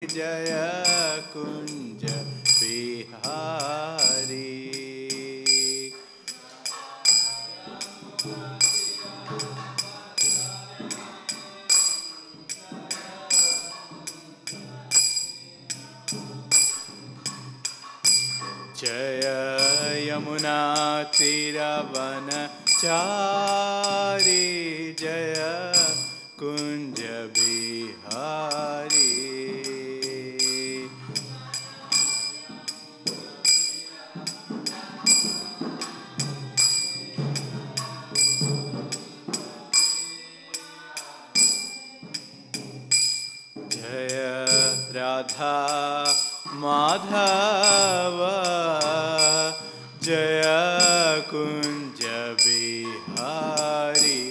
Jaya Kunja Bihari. Jaya Yamuna Tiravana Chari Jaya Kunja Bihari. Jaya Radha Madhava Jaya Kunja Bihari.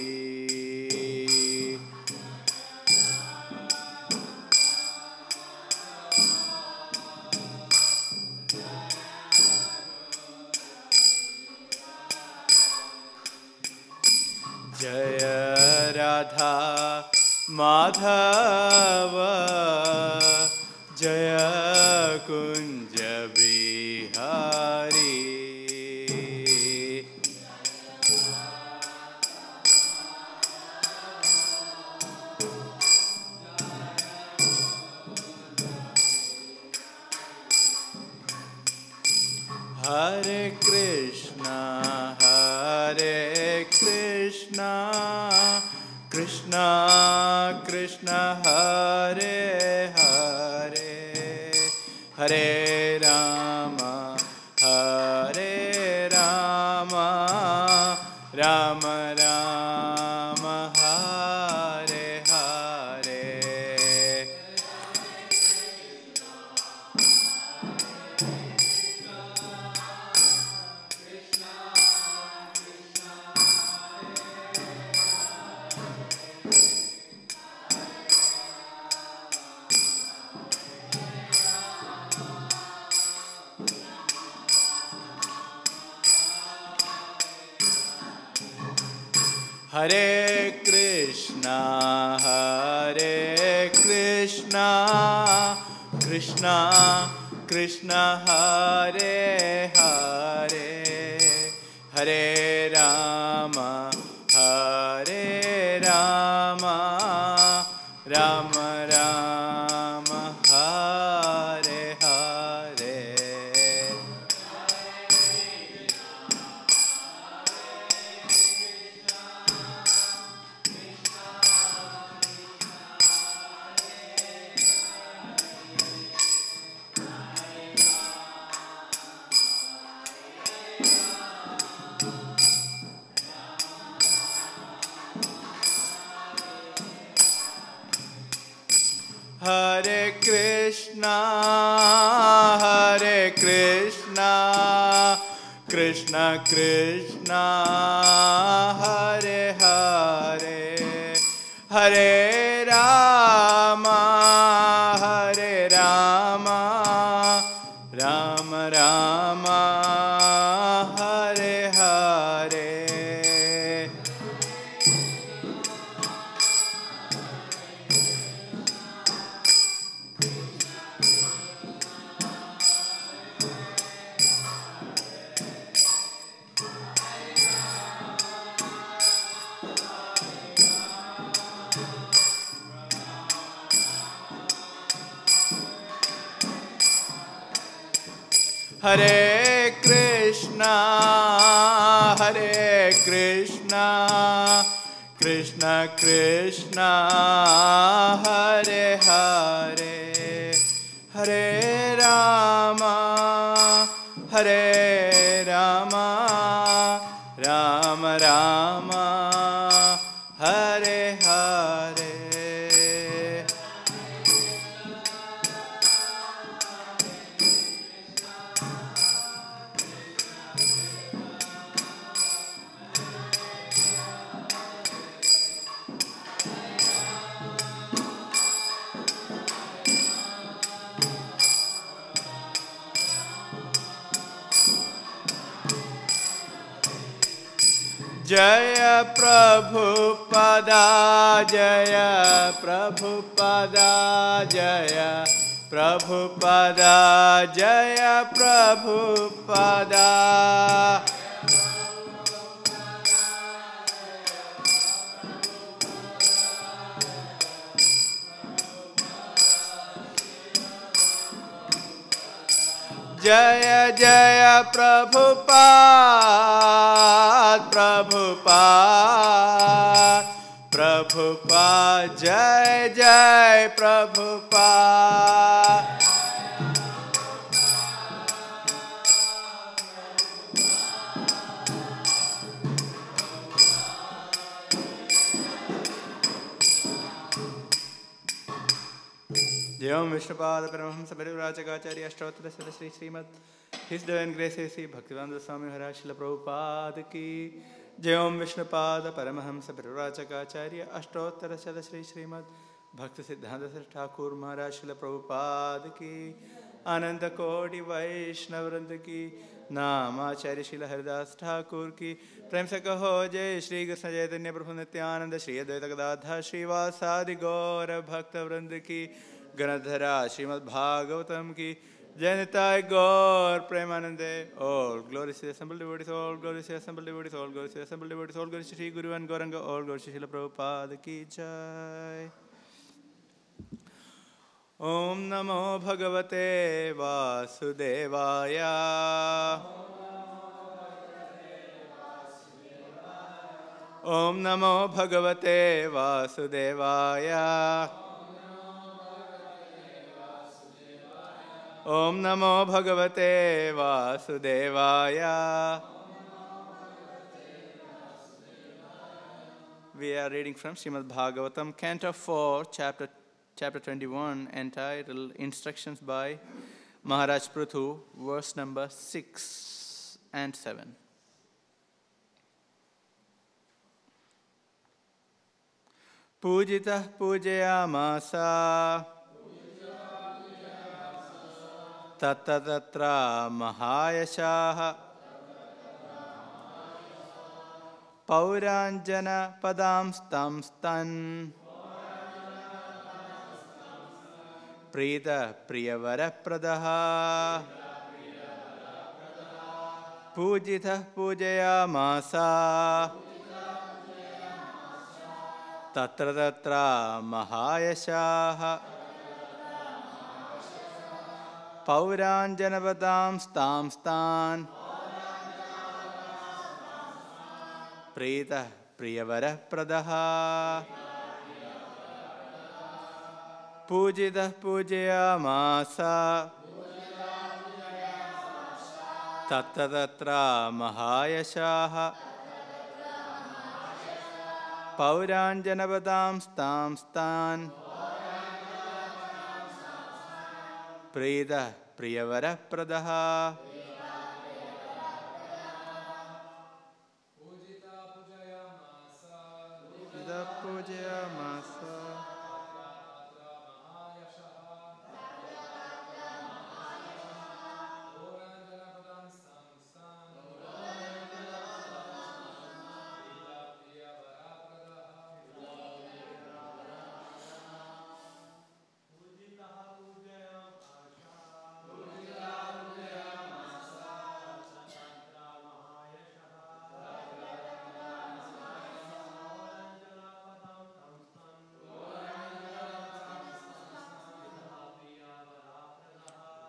Jaya Radha Madhava Jaya Kunja Bihari. Hare Krishna, Hare Krishna, Krishna Krishna, Hare Hare, Hare Rama, Hare Rama, Rama Rama, Hare Hare. Hare Krishna, Hare Krishna, Krishna Krishna, Hare Hare, Hare Rama, Hare Rama, Rama Rama, Hare Hare. Hare Krishna, Hare Krishna, Krishna Krishna, Hare Hare, Hare Rama, Hare Rama, Rama Rama, Hare Hare. Hare Krishna, Hare Krishna, Krishna Krishna, Hare Hare, Hare Rama, Hare Rama, Rama Rama, Hare Hare. Jaya Prabhupada, Jaya Prabhupada, Jaya Prabhupada, Jaya Prabhupada. Jaya Jaya Prabhupada, Prabhupada, Prabhupada, Jai Jai Prabhupada. Jai Om Vishnupada Paramahamsa Parivrajakarya Ashtottara Sada Sri Śrīmad His Divine Grace Sri Bhaktivedanta Swami Hare Srila Prabhupada Ki Jai Om Vishnupada Paramahamsa Parivrajakarya Ashtottara Sada Sri Śrīmad Bhaktisiddhanta Thakur Maharaj Srila Prabhupada Ki Ananda Koti Vaishnavrinda Ki Namacharya Srila Haridas Thakur Ki Prem se kaho Jai Shri Krishna Chaitanya Prabhu Nityananda Shri Advaita Gadadhar Shri Vasadi Gaura Bhaktavrinda Ki Ganadhara Śrīmad Bhāgavatam Ki Janitai Gaur Premanande. All glory to the assembled devotees, all glory to the assembled devotees, all glory to the assembled devotees, all glory to Shri Guru and Gauranga, all glory to Srila Prabhupada Ki Jai. Om Namo Bhagavate Vasudevaya. Om Namo Bhagavate Vasudevaya. Om Namo Bhagavate Vasudevaya. We are reading from Śrīmad Bhāgavatam, Canto 4, Chapter 21, entitled Instructions by Maharaj Prithu, verse number 6 and 7. Pujitah pujayamasa Tattatra Mahayashaha Pauranjana Padam Stam Stan Prita Priyavara Pradaha Pujitah Pujayamasa Tattatra Mahayashaha Pauranjanapadam Stam Stan Prita Priyavara Pradaha Pujitah Pujayamasa Tattatra Mahayashaha Pauranjanapadam Stam Stan Prita Priyavara Pradaha Pujita Pujayamasa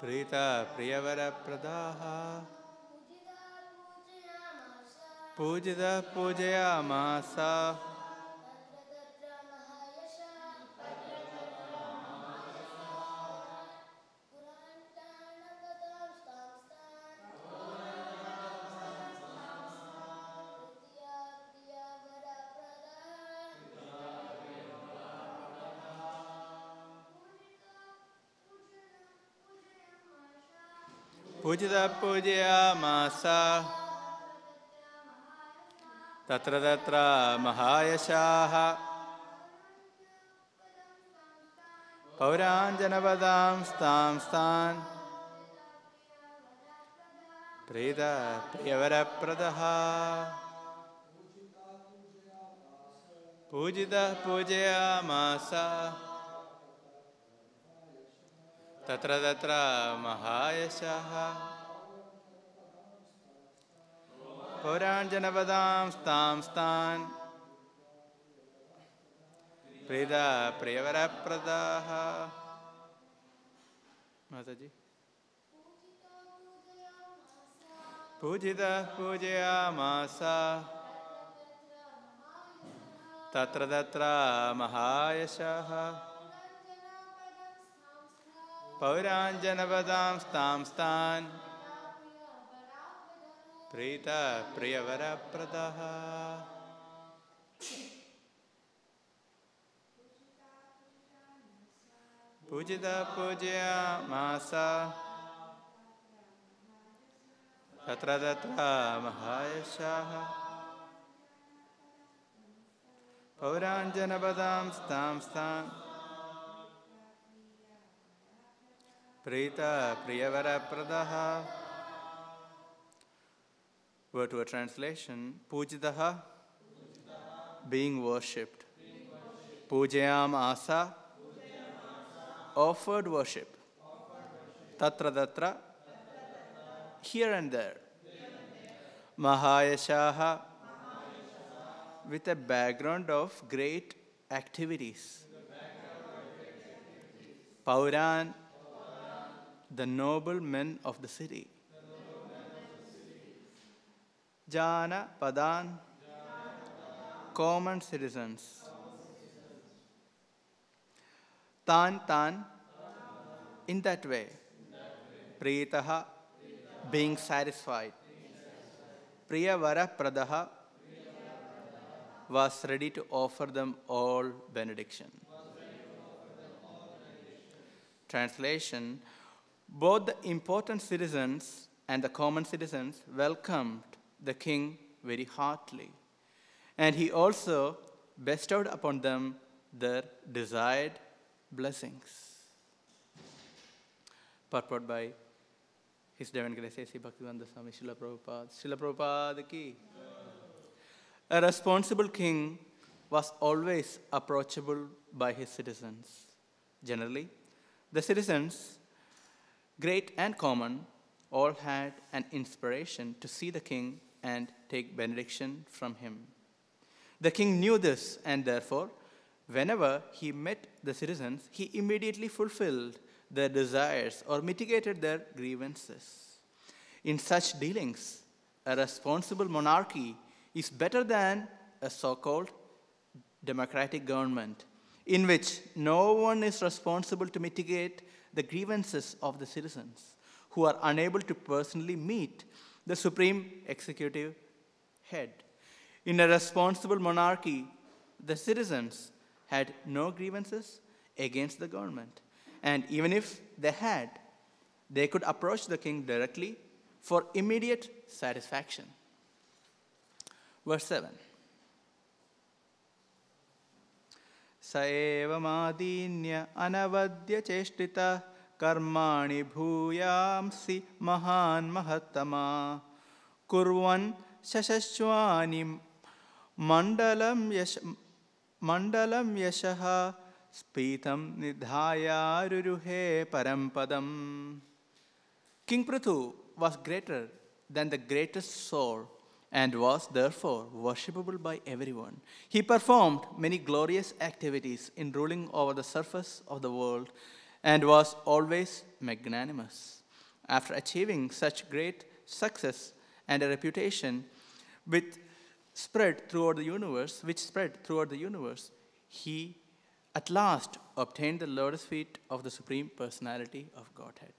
Prita Priyavara Pradaha Pujita Pujayamasa Pujita Pujayamasa Tatra Tatra Mahayashaha Pauranjanapadam Stam Stan Prita Priyavara Pradaha Pujita Pujayamasa Tatra tatra mahayashaha. Puranjanavadam stam stan. Prida priyavarapradaha. Mataji. Pujita pujayamasa. Tatra tatra mahayashaha. Pauranjanavadam stam stan. Prita priyavarapradaha. Pujita pujayamasa. Tatra tatra mahayashaha. Pauranjanavadam stam stan. Prita priyavarapradaha. Word to word translation. Pujitaha, being worshipped. Pujayam asa, offered worship. Tatra tatra, here and there. Mahayashaha, with a background of great activities. Pauran, the noble men of the city. Jana Padan, common citizens. Tan Tan, in that way. Pritaha, being satisfied. Priyavara Pradaha, was ready to offer them all benediction. Translation. Both the important citizens and the common citizens welcomed the king very heartily, and he also bestowed upon them their desired blessings. Purport by His Divine Grace A.C. Bhaktivedanta Swami Srila Prabhupada. Srila Prabhupada ki. A responsible king was always approachable by his citizens. Generally, the citizens, great and common, all had an inspiration to see the king and take benediction from him. The king knew this, and therefore, whenever he met the citizens, he immediately fulfilled their desires or mitigated their grievances. In such dealings, a responsible monarchy is better than a so-called democratic government, in which no one is responsible to mitigate the grievances of the citizens who are unable to personally meet the supreme executive head. In a responsible monarchy, the citizens had no grievances against the government. And even if they had, they could approach the king directly for immediate satisfaction. Verse 7. Saeva madinya anavadya cheshtita karmani bhuyamsi mahan mahatama kurvan shashashwani mandalam yashaha spitam nidhaya ruruhe parampadam. King Prithu was greater than the greatest soul and was therefore worshipable by everyone. He performed many glorious activities in ruling over the surface of the world and was always magnanimous. After achieving such great success and a reputation which spread throughout the universe, he at last obtained the lotus feet of the Supreme Personality of Godhead.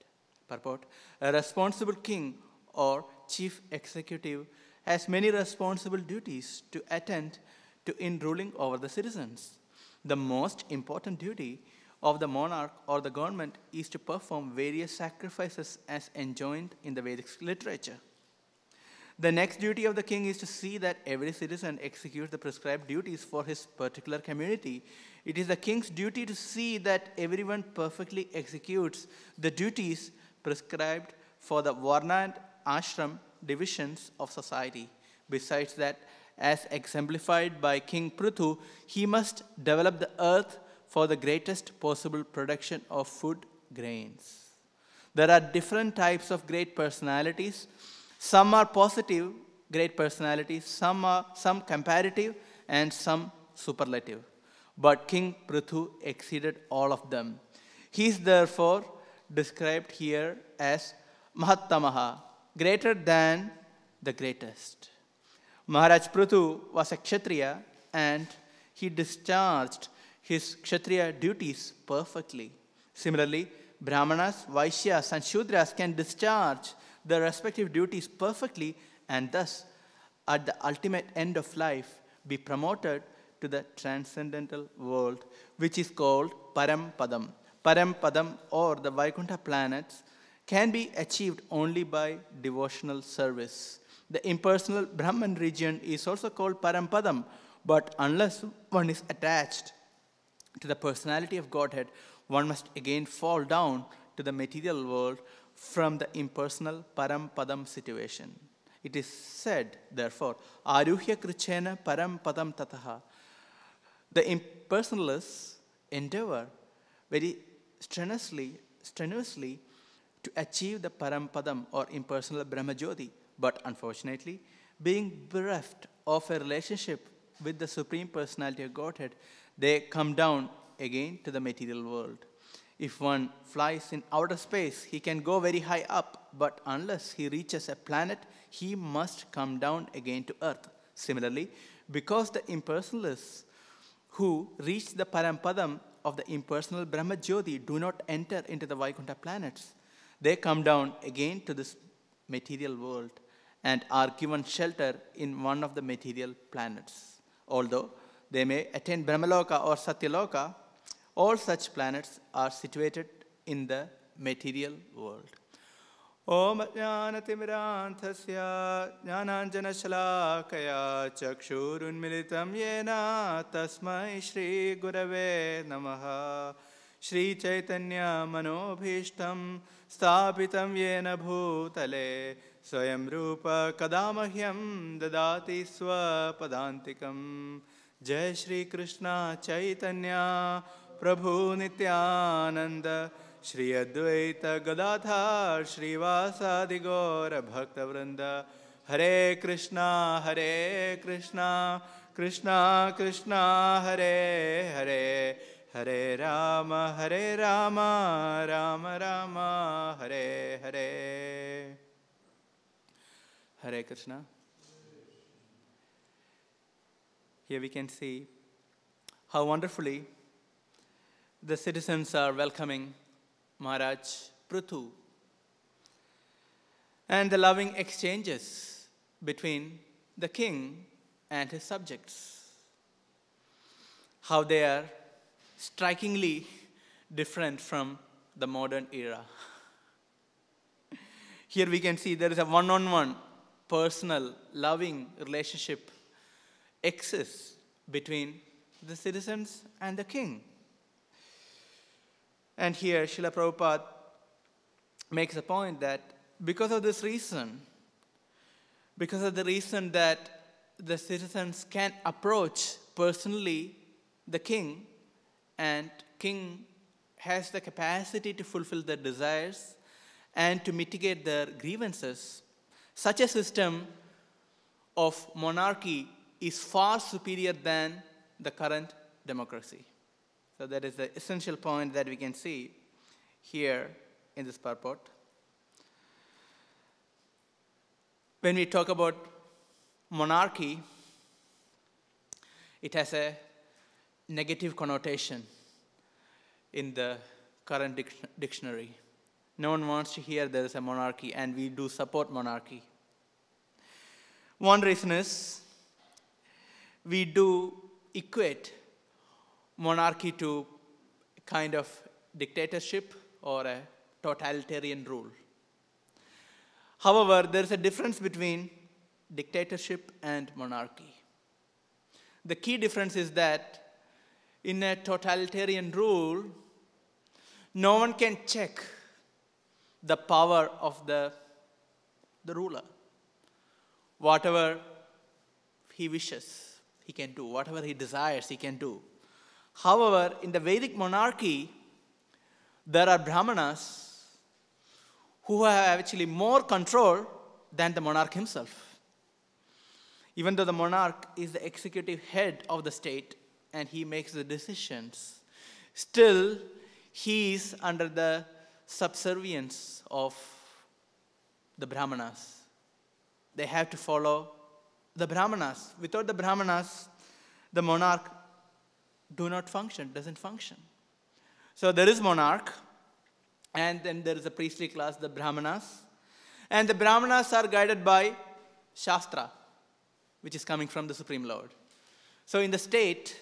Purport: a responsible king or chief executive has many responsible duties to attend to in ruling over the citizens. The most important duty of the monarch or the government is to perform various sacrifices as enjoined in the Vedic literature. The next duty of the king is to see that every citizen executes the prescribed duties for his particular community. It is the king's duty to see that everyone perfectly executes the duties prescribed for the Varna and Ashram divisions of society. Besides that, as exemplified by King Prithu, he must develop the earth for the greatest possible production of food, grains. There are different types of great personalities. Some are positive great personalities, some comparative, and some superlative. But King Prithu exceeded all of them. He is therefore described here as Mahattamaha, greater than the greatest. Maharaj Prithu was a Kshatriya and he discharged his Kshatriya duties perfectly. Similarly, Brahmanas, Vaishyas and Shudras can discharge their respective duties perfectly and thus, at the ultimate end of life, be promoted to the transcendental world, which is called Parampadam. Parampadam, or the Vaikuntha planets, can be achieved only by devotional service. The impersonal Brahman region is also called Parampadam, but unless one is attached to the personality of Godhead, one must again fall down to the material world from the impersonal Parampadam situation. It is said, therefore, Aruhya Krichena Parampadam Tataha. The impersonalists endeavor very strenuously to achieve the Parampadam or impersonal Brahmajyoti, but unfortunately, being bereft of a relationship with the Supreme Personality of Godhead, they come down again to the material world. If one flies in outer space, he can go very high up, but unless he reaches a planet, he must come down again to earth. Similarly, because the impersonalists who reach the Parampadam of the impersonal Brahmajyoti do not enter into the Vaikuntha planets, they come down again to this material world and are given shelter in one of the material planets. Although they may attain Brahmaloka or Satyaloka, all such planets are situated in the material world. Om Jnanatimirantasya Jnananjana Shalakaya Chakshurunmilitam Yena Tasmai Shri Gurave Namaha Shri Chaitanya Manobhishtam Sthapitam Yena Bhutale Swayam Rupa Kadamahyam Dadati Swapadantikam Jai Shri Krishna Chaitanya Prabhu Nityananda Shri Advaita Gadadhar Shri Vasadi Gaura Bhaktavranda Hare Krishna Krishna Krishna Hare Hare Hare Rama Rama Rama Hare Hare. Hare Krishna. Here we can see how wonderfully the citizens are welcoming Maharaj Prithu and the loving exchanges between the king and his subjects. How they are strikingly different from the modern era. Here we can see there is a one-on-one, personal, loving relationship exists between the citizens and the king. And here Srila Prabhupada makes a point that because of this reason, because of the reason that the citizens can approach personally the king, and king has the capacity to fulfill their desires and to mitigate their grievances, such a system of monarchy is far superior than the current democracy. So that is the essential point that we can see here in this purport. When we talk about monarchy, it has a negative connotation in the current dictionary. No one wants to hear there is a monarchy, and we do support monarchy. One reason is we do equate monarchy to a kind of dictatorship or a totalitarian rule. However, there is a difference between dictatorship and monarchy. The key difference is that in a totalitarian rule, no one can check the power of the ruler. Whatever he wishes, he can do. Whatever he desires, he can do. However, in the Vedic monarchy, there are Brahmanas who have actually more control than the monarch himself. Even though the monarch is the executive head of the state and he makes the decisions, still he is under the subservience of the Brahmanas. They have to follow the Brahmanas. Without the Brahmanas, the monarch doesn't function. So there is monarch, and then there is a priestly class, the Brahmanas. And the Brahmanas are guided by Shastra, which is coming from the Supreme Lord. So in the state,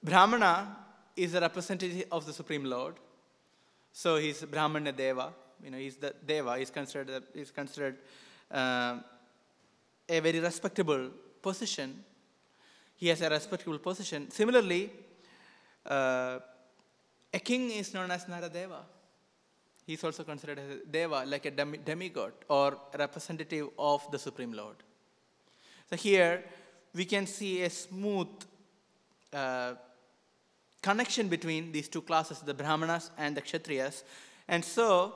Brahmana is a representative of the Supreme Lord. So he's Brahmana Deva. He's the Deva. He's considered a very respectable position. He has a respectable position. Similarly, a king is known as Naradeva. He's also considered as a Deva, like a demigod or a representative of the Supreme Lord. So here we can see a smooth connection between these two classes, the Brahmanas and the Kshatriyas. And so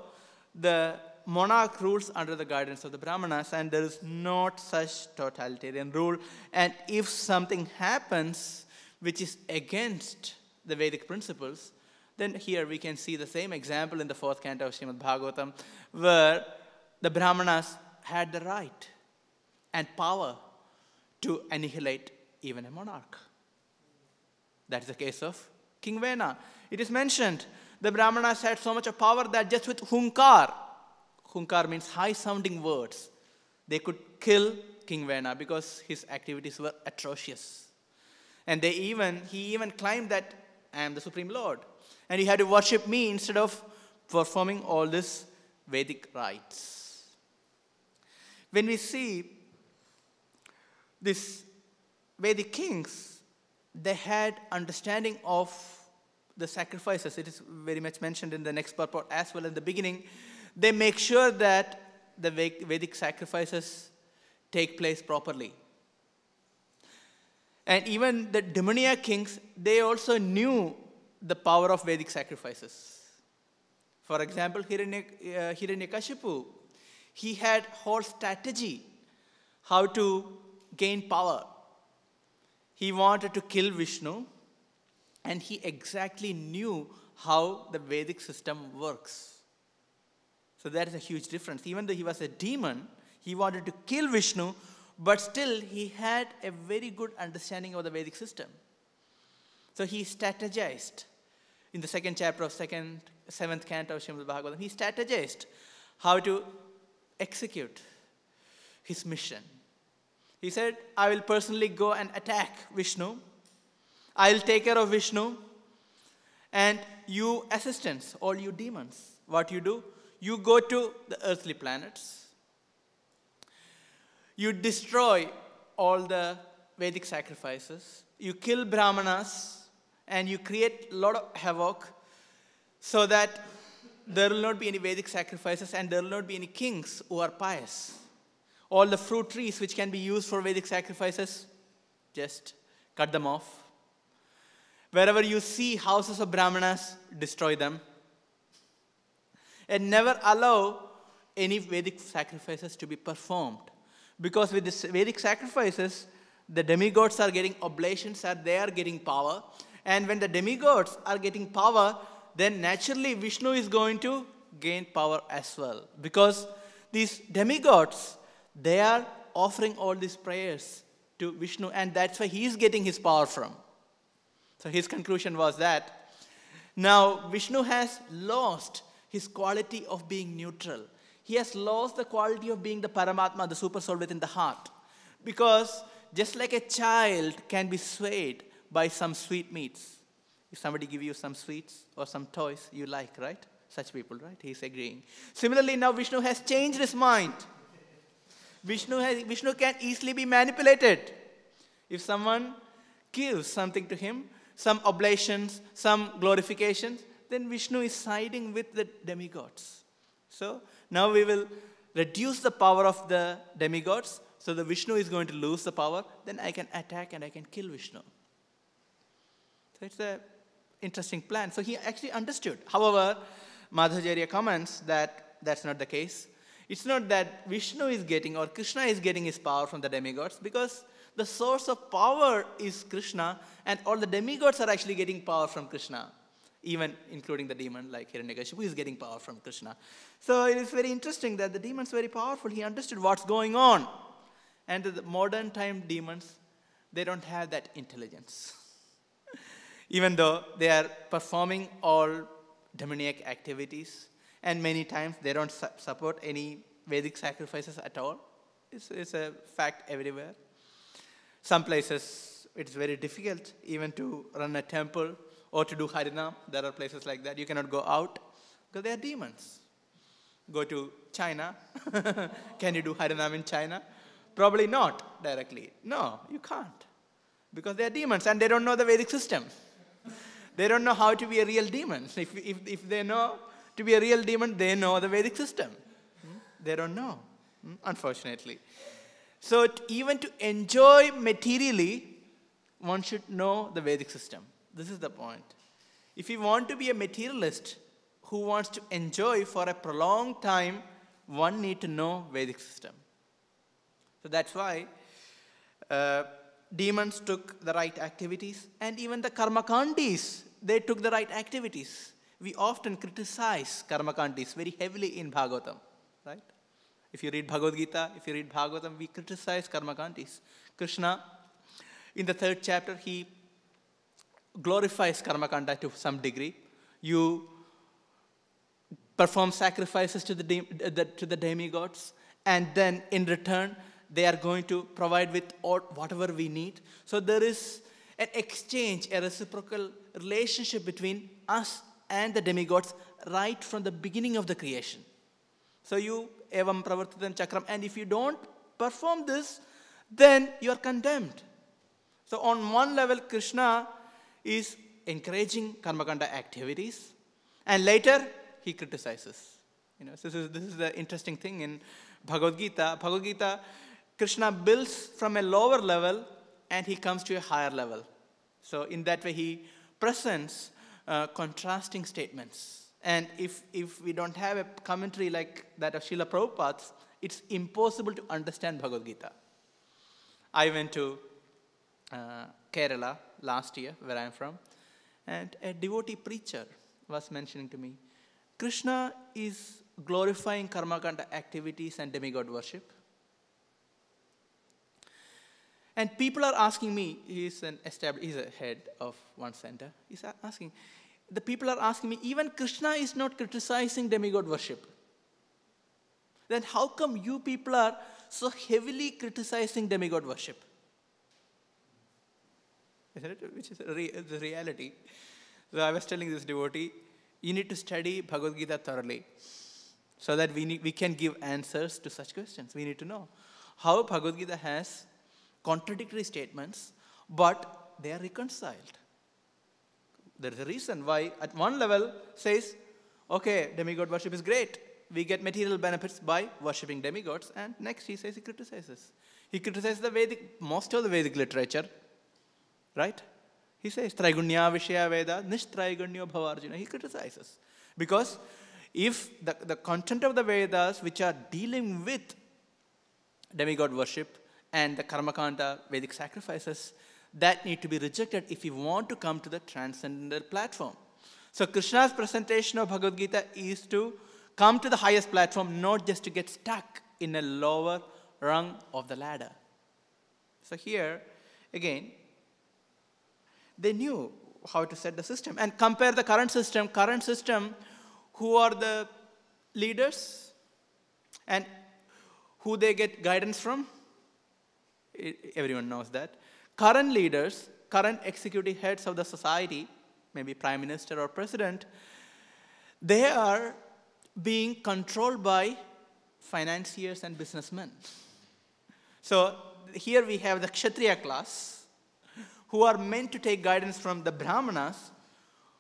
the monarch rules under the guidance of the Brahmanas, and there is not such totalitarian rule. And if something happens which is against the Vedic principles, then here we can see the same example in the 4th canto of Śrīmad Bhāgavatam, where the Brahmanas had the right and power to annihilate even a monarch. That is the case of King Vena. It is mentioned the Brahmanas had so much of power that just with hunkar means high-sounding words, they could kill King Vena because his activities were atrocious. And he even claimed that I am the Supreme Lord, and you had to worship me instead of performing all these Vedic rites. When we see these Vedic kings, they had understanding of the sacrifices. It is very much mentioned in the next purport as well in the beginning. They make sure that the Vedic sacrifices take place properly. And even the demoniac kings, they also knew the power of Vedic sacrifices. For example, Hiranyakashipu, he had whole strategy how to gain power. He wanted to kill Vishnu, and he exactly knew how the Vedic system works. So that is a huge difference. Even though he was a demon, he wanted to kill Vishnu, but still he had a very good understanding of the Vedic system. So he strategized in the 2nd chapter of 7th canto of Śrīmad Bhāgavatam. He strategized how to execute his mission. He said, I will personally go and attack Vishnu. I will take care of Vishnu. And you assistants, all you demons, what you do? You go to the earthly planets. You destroy all the Vedic sacrifices. You kill Brahmanas. And you create a lot of havoc so that there will not be any Vedic sacrifices and there will not be any kings who are pious. All the fruit trees which can be used for Vedic sacrifices, just cut them off. Wherever you see houses of Brahmanas, destroy them. And never allow any Vedic sacrifices to be performed. Because with these Vedic sacrifices, the demigods are getting oblations, and they are getting power. And when the demigods are getting power, then naturally Vishnu is going to gain power as well. Because these demigods, they are offering all these prayers to Vishnu, and that's where he is getting his power from. So his conclusion was that now Vishnu has lost his quality of being neutral. He has lost the quality of being the Paramatma, the super soul within the heart. Because just like a child can be swayed by some sweet meats. If somebody give you some sweets or some toys you like, right? Such people, right? He's agreeing. Similarly, now Vishnu has changed his mind. Vishnu can easily be manipulated. If someone gives something to him, some oblations, some glorifications, then Vishnu is siding with the demigods. So now we will reduce the power of the demigods, so the Vishnu is going to lose the power, then I can attack and I can kill Vishnu. So it's a interesting plan. So he actually understood. However, Madhvacharya comments that that's not the case. It's not that Vishnu is getting or Krishna is getting his power from the demigods, because the source of power is Krishna, and all the demigods are actually getting power from Krishna, even including the demon like Hiranyakashipu is getting power from Krishna. So it is very interesting that the demon's very powerful. He understood what's going on. And the modern time demons, they don't have that intelligence. Even though they are performing all demoniac activities, and many times they don't support any Vedic sacrifices at all. It's a fact everywhere. Some places it's very difficult even to run a temple or to do Harinam. There are places like that. You cannot go out because they are demons. Go to China. Can you do Harinam in China? Probably not directly. No, you can't. Because they are demons and they don't know the Vedic system. They don't know how to be a real demon. If they know to be a real demon, they know the Vedic system. They don't know, unfortunately. So even to enjoy materially, one should know the Vedic system. This is the point. If you want to be a materialist who wants to enjoy for a prolonged time, one need to know Vedic system. So that's why demons took the right activities, and even the karmakandis, they took the right activities. We often criticize karmakandis very heavily in Bhagavatam, right? If you read Bhagavad Gita, if you read Bhagavatam, we criticize karmakandis. Krishna, in the 3rd chapter, he glorifies karmakanda to some degree. You perform sacrifices to the demigods, and then in return, they are going to provide with whatever we need. So there is an exchange, a reciprocal relationship between us and the demigods right from the beginning of the creation. So you, evam pravartitam chakram, and if you don't perform this, then you are condemned. So on one level, Krishna is encouraging karmakanda activities, and later he criticizes. So this is the interesting thing in Bhagavad Gita. Bhagavad Gita, Krishna builds from a lower level and he comes to a higher level. So in that way, he presents contrasting statements. And if we don't have a commentary like that of Srila Prabhupada's, it's impossible to understand Bhagavad Gita. I went to Kerala last year, where I'm from, and a devotee preacher was mentioning to me, Krishna is glorifying karmakanda activities and demigod worship. And people are asking me, he's a head of one center, he's asking, the people are asking me, even Krishna is not criticizing demigod worship. Then how come you people are so heavily criticizing demigod worship? Isn't it? Which is the reality. So I was telling this devotee, you need to study Bhagavad Gita thoroughly so that we can give answers to such questions. We need to know how Bhagavad Gita has contradictory statements, but they are reconciled. There is a reason why at one level says, okay, demigod worship is great. We get material benefits by worshipping demigods. And next he says he criticizes. He criticizes most of the Vedic literature. Right? He says, Traigunya Vishaya Veda, Nishtraigunyo Bhavarjuna. He criticizes. Because if the content of the Vedas which are dealing with demigod worship and the karmakanda Vedic sacrifices, that need to be rejected if you want to come to the transcendental platform. So Krishna's presentation of Bhagavad Gita is to come to the highest platform, not just to get stuck in a lower rung of the ladder. So here, again, they knew how to set the system. And compare the current system, who are the leaders and who they get guidance from. Everyone knows that. Current leaders, current executive heads of the society, maybe prime minister or president, they are being controlled by financiers and businessmen. So here we have the Kshatriya class, who are meant to take guidance from the Brahmanas,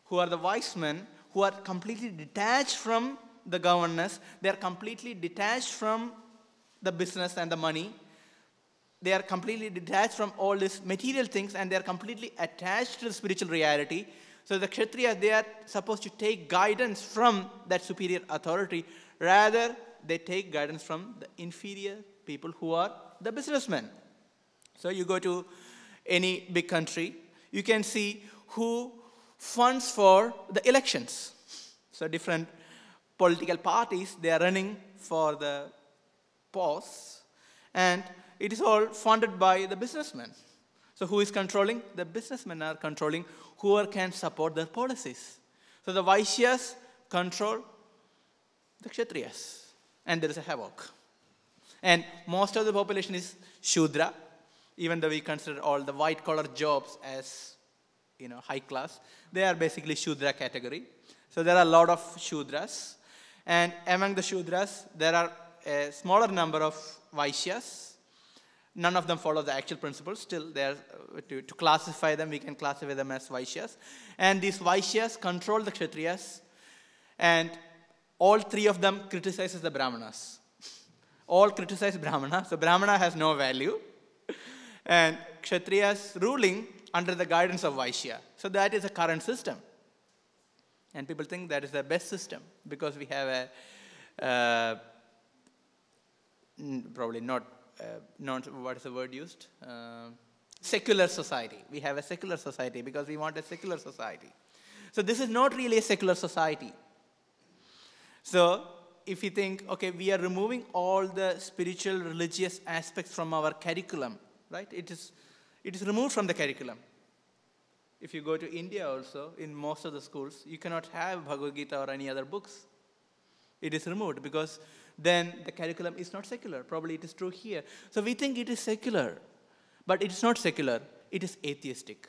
who are the wise men, who are completely detached from the governance. They are completely detached from the business and the money. They are completely detached from all these material things, and they are completely attached to the spiritual reality. So the Kshatriyas, they are supposed to take guidance from that superior authority. Rather, they take guidance from the inferior people who are the businessmen. So you go to any big country, you can see who funds for the elections. So different political parties, they are running for the posts, and it is all funded by the businessmen. So who is controlling? The businessmen are controlling whoever can support their policies. So the Vaishyas control the Kshatriyas, and there is a havoc. And most of the population is Shudra, even though we consider all the white-collar jobs as, high class. They are basically Shudra category. So there are a lot of Shudras. And among the Shudras, there are a smaller number of Vaishyas. None of them follow the actual principles. Still, they are, to classify them, we can classify them as Vaishyas. And these Vaishyas control the Kshatriyas. And all three of them criticizes the Brahmanas. All criticize Brahmana. So Brahmana has no value. And Kshatriyas ruling under the guidance of Vaishya. So that is the current system. And people think that is the best system because we have a, probably not, what is the word used? Secular society. We have a secular society because we want a secular society. So this is not really a secular society. So if you think, okay, we are removing all the spiritual, religious aspects from our curriculum, right? It is removed from the curriculum. If you go to India also, in most of the schools, you cannot have Bhagavad Gita or any other books. It is removed because then the curriculum is not secular. Probably it is true here. So we think it is secular, but it is not secular. It is atheistic.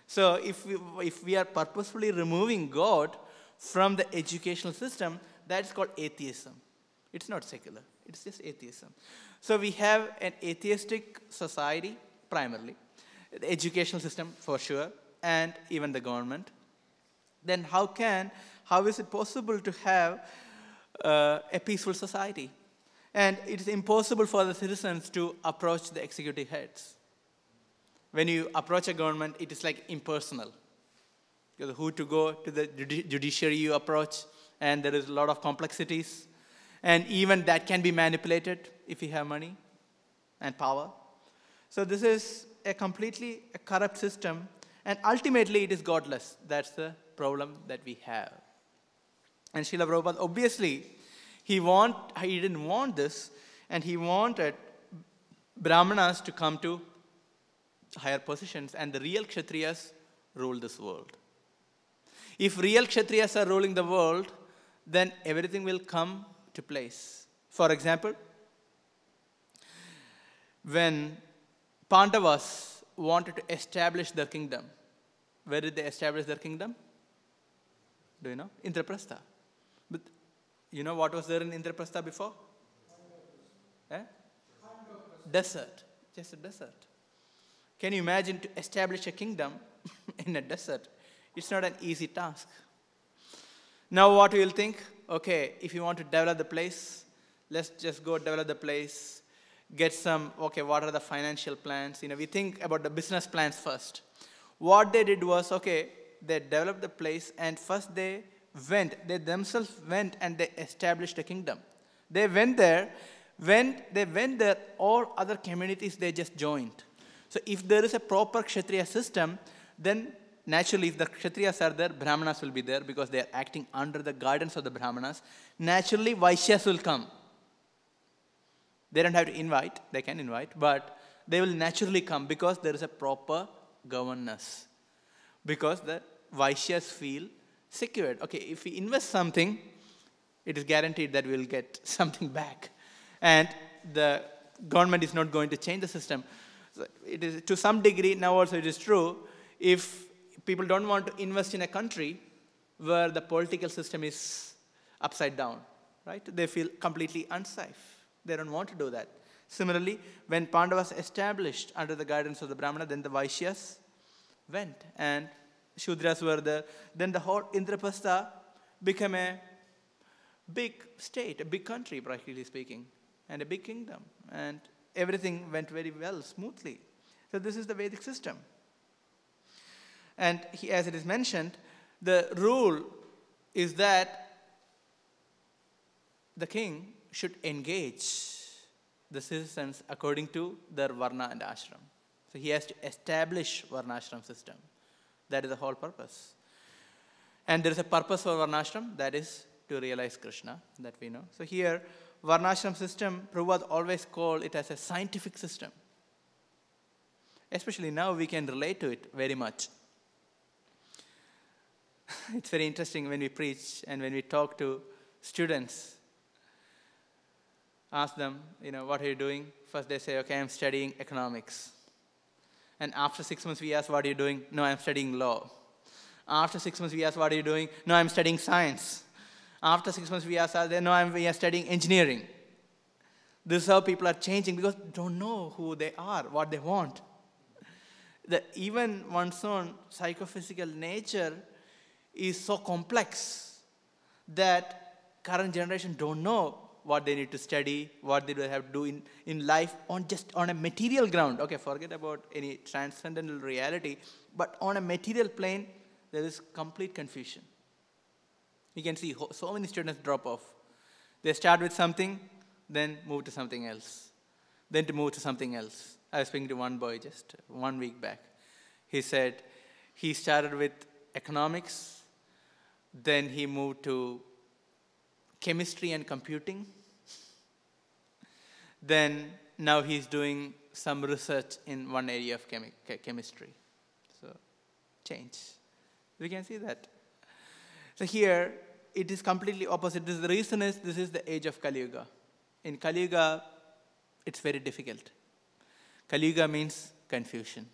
So if we are purposefully removing God from the educational system, that's called atheism. It's not secular. It's just atheism. So we have an atheistic society, primarily. The educational system, for sure, and even the government. Then how is it possible to have a peaceful society? And it is impossible for the citizens to approach the executive heads. When you approach a government, it is like impersonal. Because who to go to the judiciary you approach, and there is a lot of complexities. And even that can be manipulated if you have money and power. So this is a completely corrupt system, and ultimately it is godless. That's the problem that we have. And Srila Prabhupada, obviously, he didn't want this, and he wanted Brahmanas to come to higher positions, and the real Kshatriyas rule this world. If real Kshatriyas are ruling the world, then everything will come to place. For example, when Pandavas wanted to establish their kingdom, where did they establish their kingdom? Do you know? Indraprastha. But you know what was there in Indraprastha before? Desert. Just a desert. Can you imagine to establish a kingdom in a desert? It's not an easy task. Now what you will think? Okay, if you want to develop the place, let's just go develop the place. Get some, okay, what are the financial plans? We think about the business plans first. What they did was, okay, they developed the place, and first they themselves went and they established a kingdom. They went there, all other communities, they just joined. So if there is a proper Kshatriya system, then naturally if the Kshatriyas are there, Brahmanas will be there because they are acting under the guidance of the Brahmanas. Naturally, Vaishyas will come. They don't have to invite, they can invite, but they will naturally come because there is a proper governance. Because the Vaishyas feel secured. Okay, if we invest something, it is guaranteed that we will get something back. And the government is not going to change the system. So it is, to some degree, now also it is true, if people don't want to invest in a country where the political system is upside down, right? They feel completely unsafe. They don't want to do that. Similarly, when Pandavas established under the guidance of the Brahmana, then the Vaishyas went and Shudras were there. Then the whole Indraprastha became a big state, a big country, practically speaking, and a big kingdom. And everything went very well, smoothly. So this is the Vedic system. And as it is mentioned, the rule is that the king should engage the citizens according to their varna and ashram. So he has to establish varnashram system. That is the whole purpose. And there is a purpose for varnashram, that is to realize Krishna, that we know. So here, varnashram system, Prabhupada always called it as a scientific system. Especially now we can relate to it very much. It's very interesting when we preach and when we talk to students. Ask them, what are you doing? First they say, okay, I'm studying economics. And after 6 months we ask, what are you doing? No, I'm studying law. After 6 months we ask, what are you doing? No, I'm studying science. After 6 months we ask, we are studying engineering. This is how people are changing because they don't know who they are, what they want. Even one's own psychophysical nature is so complex that current generation don't know what they need to study, what they have to do in life just on a material ground. Okay, forget about any transcendental reality, but on a material plane, there is complete confusion. You can see so many students drop off. They start with something, then move to something else, then to move to something else. I was speaking to one boy just 1 week back. He said he started with economics, then he moved to chemistry and computing. Then now he's doing some research in one area of chemistry. So, change. We can see that. So here, it is completely opposite. The reason is, this is the age of Kali Yuga. In Kali Yuga, it's very difficult. Kali Yuga means confusion.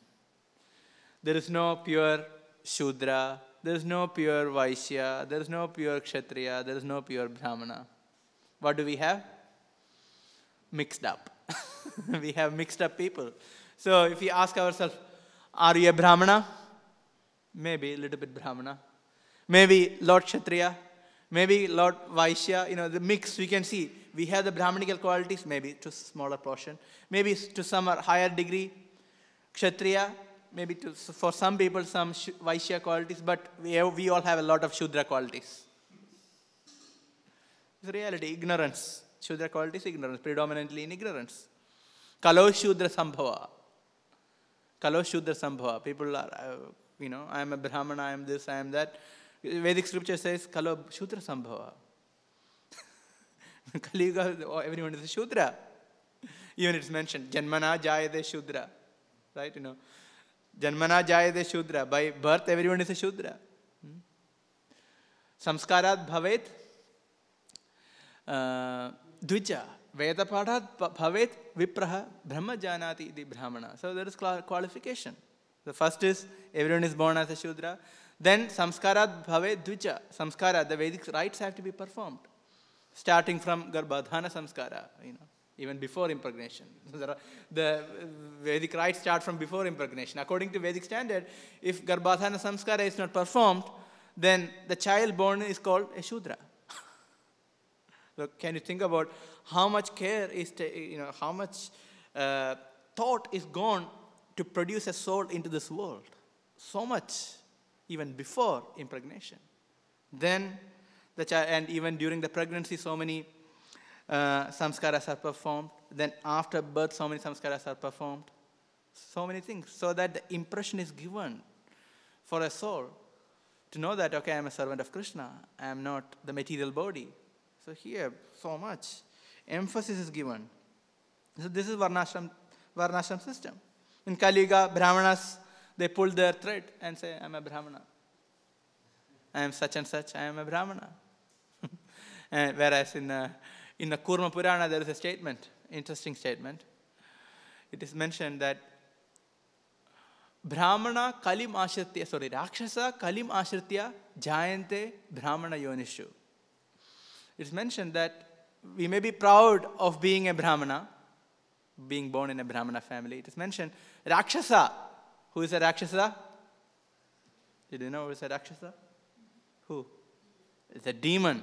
There is no pure Shudra, there is no pure Vaishya, there is no pure Kshatriya, there is no pure Brahmana. What do we have? Mixed up. We have mixed up people. So if we ask ourselves, are you a Brahmana? Maybe a little bit Brahmana. Maybe Lord Kshatriya. Maybe Lord Vaishya. The mix we can see. We have the Brahmanical qualities, maybe to smaller portion. Maybe to some higher degree, Kshatriya. Maybe for some people, some Vaishya qualities. But we all have a lot of Shudra qualities. It's reality, ignorance. Shudra qualities, ignorance, predominantly in ignorance. Kalo Shudra Sambhava. Kalo Shudra Sambhava. People are, I am a Brahmana, I am this, I am that. Vedic scripture says, Kalo Shudra Sambhava. Kali Yuga, everyone is a Shudra. Even it's mentioned, Janmana Jayade Shudra. Right, Janmana Jayade Shudra. By birth, everyone is a Shudra. Samskarat Bhavet Dvija. Vedapadhat Bhavet Vipraha Brahma Janati Iti Brahmana. So there is qualification. The first is, everyone is born as a Shudra. Then Samskarat Bhavet Dvija. Samskara, the Vedic rites have to be performed. Starting from Garbhadhana Samskara, even before impregnation. The Vedic rites start from before impregnation. According to Vedic standard, if Garbhadhana Samskara is not performed, then the child born is called a Shudra. So can you think about how much care is, how much thought is gone to produce a soul into this world? So much, even before impregnation. Then the child, and even during the pregnancy, so many samskaras are performed. Then after birth, so many samskaras are performed. So many things, so that the impression is given for a soul to know that, okay, I am a servant of Krishna. I am not the material body. So here, so much emphasis is given. So this is Varnashram system. In Kali Yuga, Brahmanas, they pull their thread and say, I am a Brahmana. I am such and such, I am a Brahmana. And whereas in the Kurma Purana, there is a statement, interesting statement. It is mentioned that Brahmana Kalim Ashritya, Rakshasa Kalim Ashritya Jayante Brahmana Yonishu. It's mentioned that we may be proud of being a Brahmana, being born in a Brahmana family. It is mentioned, Rakshasa. Who is a Rakshasa? Did you know who is a Rakshasa? Who? It's a demon.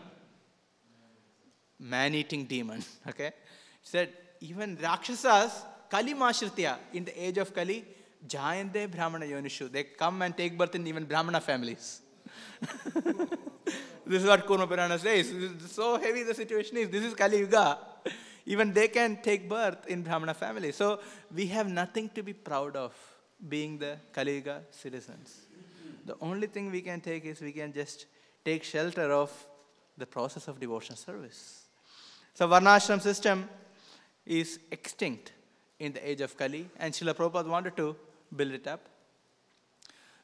Man-eating demon. Okay? It said, even Rakshasas, Kali Mashritya, in the age of Kali, Jayante Brahmana Yonishu. They come and take birth in even Brahmana families. This is what Kurma Purana says. So heavy the situation is. This is Kali Yuga. Even they can take birth in Brahmana families. So we have nothing to be proud of being the Kali Yuga citizens. The only thing we can take is we can just take shelter of the process of devotional service. So Varnashram system is extinct in the age of Kali, and Srila Prabhupada wanted to build it up.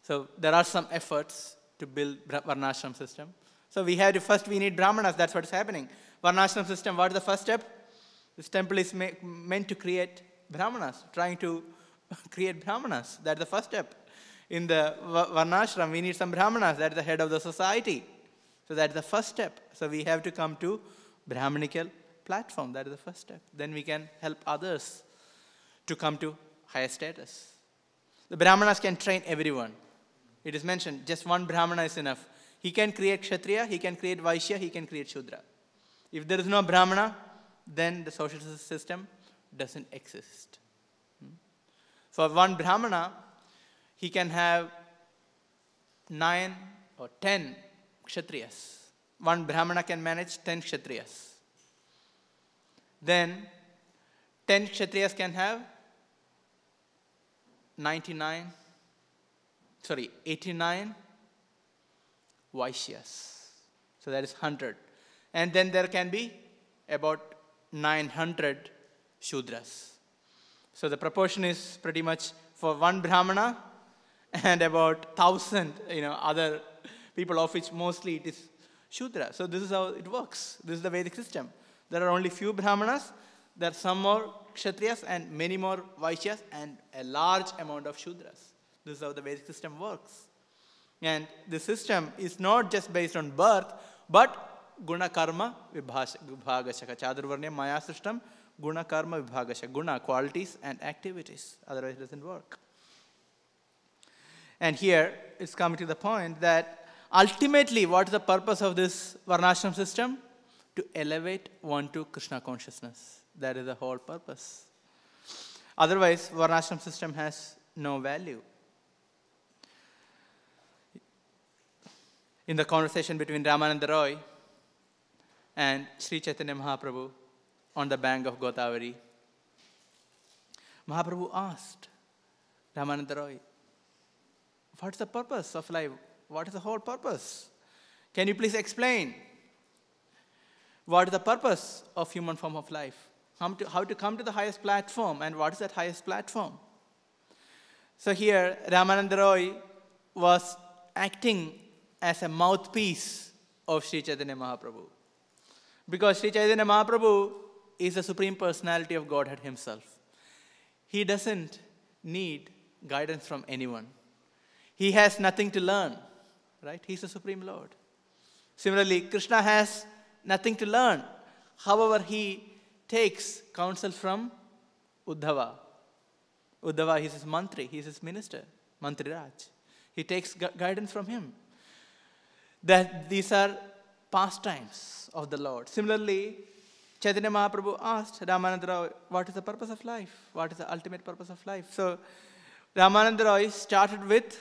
So there are some efforts to build Varnashram system. So we need Brahmanas, that's what is happening. Varnashram system, what is the first step? This temple is meant to create Brahmanas, trying to create Brahmanas. That's the first step. In the Varnashram, we need some Brahmanas. That's the head of the society. So that's the first step. So we have to come to Brahmanical platform. That is the first step. Then we can help others to come to higher status. The Brahmanas can train everyone. It is mentioned, just one Brahmana is enough. He can create Kshatriya, he can create Vaishya, he can create Shudra. If there is no Brahmana, then the social system doesn't exist. For one Brahmana, he can have 9 or 10 Kshatriyas. One Brahmana can manage 10 Kshatriyas. Then 10 Kshatriyas can have 89 Vaishyas. So that is 100. And then there can be about 900 Shudras. So the proportion is pretty much for one Brahmana and about 1,000 other people, of which mostly it is Shudra. So this is how it works. This is the Vedic system. There are only few Brahmanas, there are some more Kshatriyas and many more Vaishyas and a large amount of Shudras. This is how the Vedic system works. And the system is not just based on birth, but Guna Karma Vibhagashaka. Chadurvarnya Maya system, Guna Karma Vibhagashaka. Guna, qualities and activities. Otherwise it doesn't work. And here it's coming to the point that ultimately what is the purpose of this Varnashram system? To elevate one to Krishna consciousness. That is the whole purpose. Otherwise, Varnashram system has no value. In the conversation between Ramananda Roy and Sri Chaitanya Mahaprabhu on the bank of Godavari, Mahaprabhu asked Ramananda Roy, what's the purpose of life? What is the whole purpose? Can you please explain what is the purpose of human form of life? How to come to the highest platform, and what is that highest platform? So here, Ramananda Roy was acting as a mouthpiece of Sri Chaitanya Mahaprabhu. Because Sri Chaitanya Mahaprabhu is the Supreme Personality of Godhead himself. He doesn't need guidance from anyone. He has nothing to learn, right? He's the Supreme Lord. Similarly, Krishna has nothing to learn. However, he takes counsel from Uddhava. Uddhava, he's his mantri, he's his minister, Mantri Raj. He takes guidance from him. That these are pastimes of the Lord. Similarly, Chaitanya Mahaprabhu asked Ramananda Roy, what is the purpose of life? What is the ultimate purpose of life? So, Ramananda Roy started with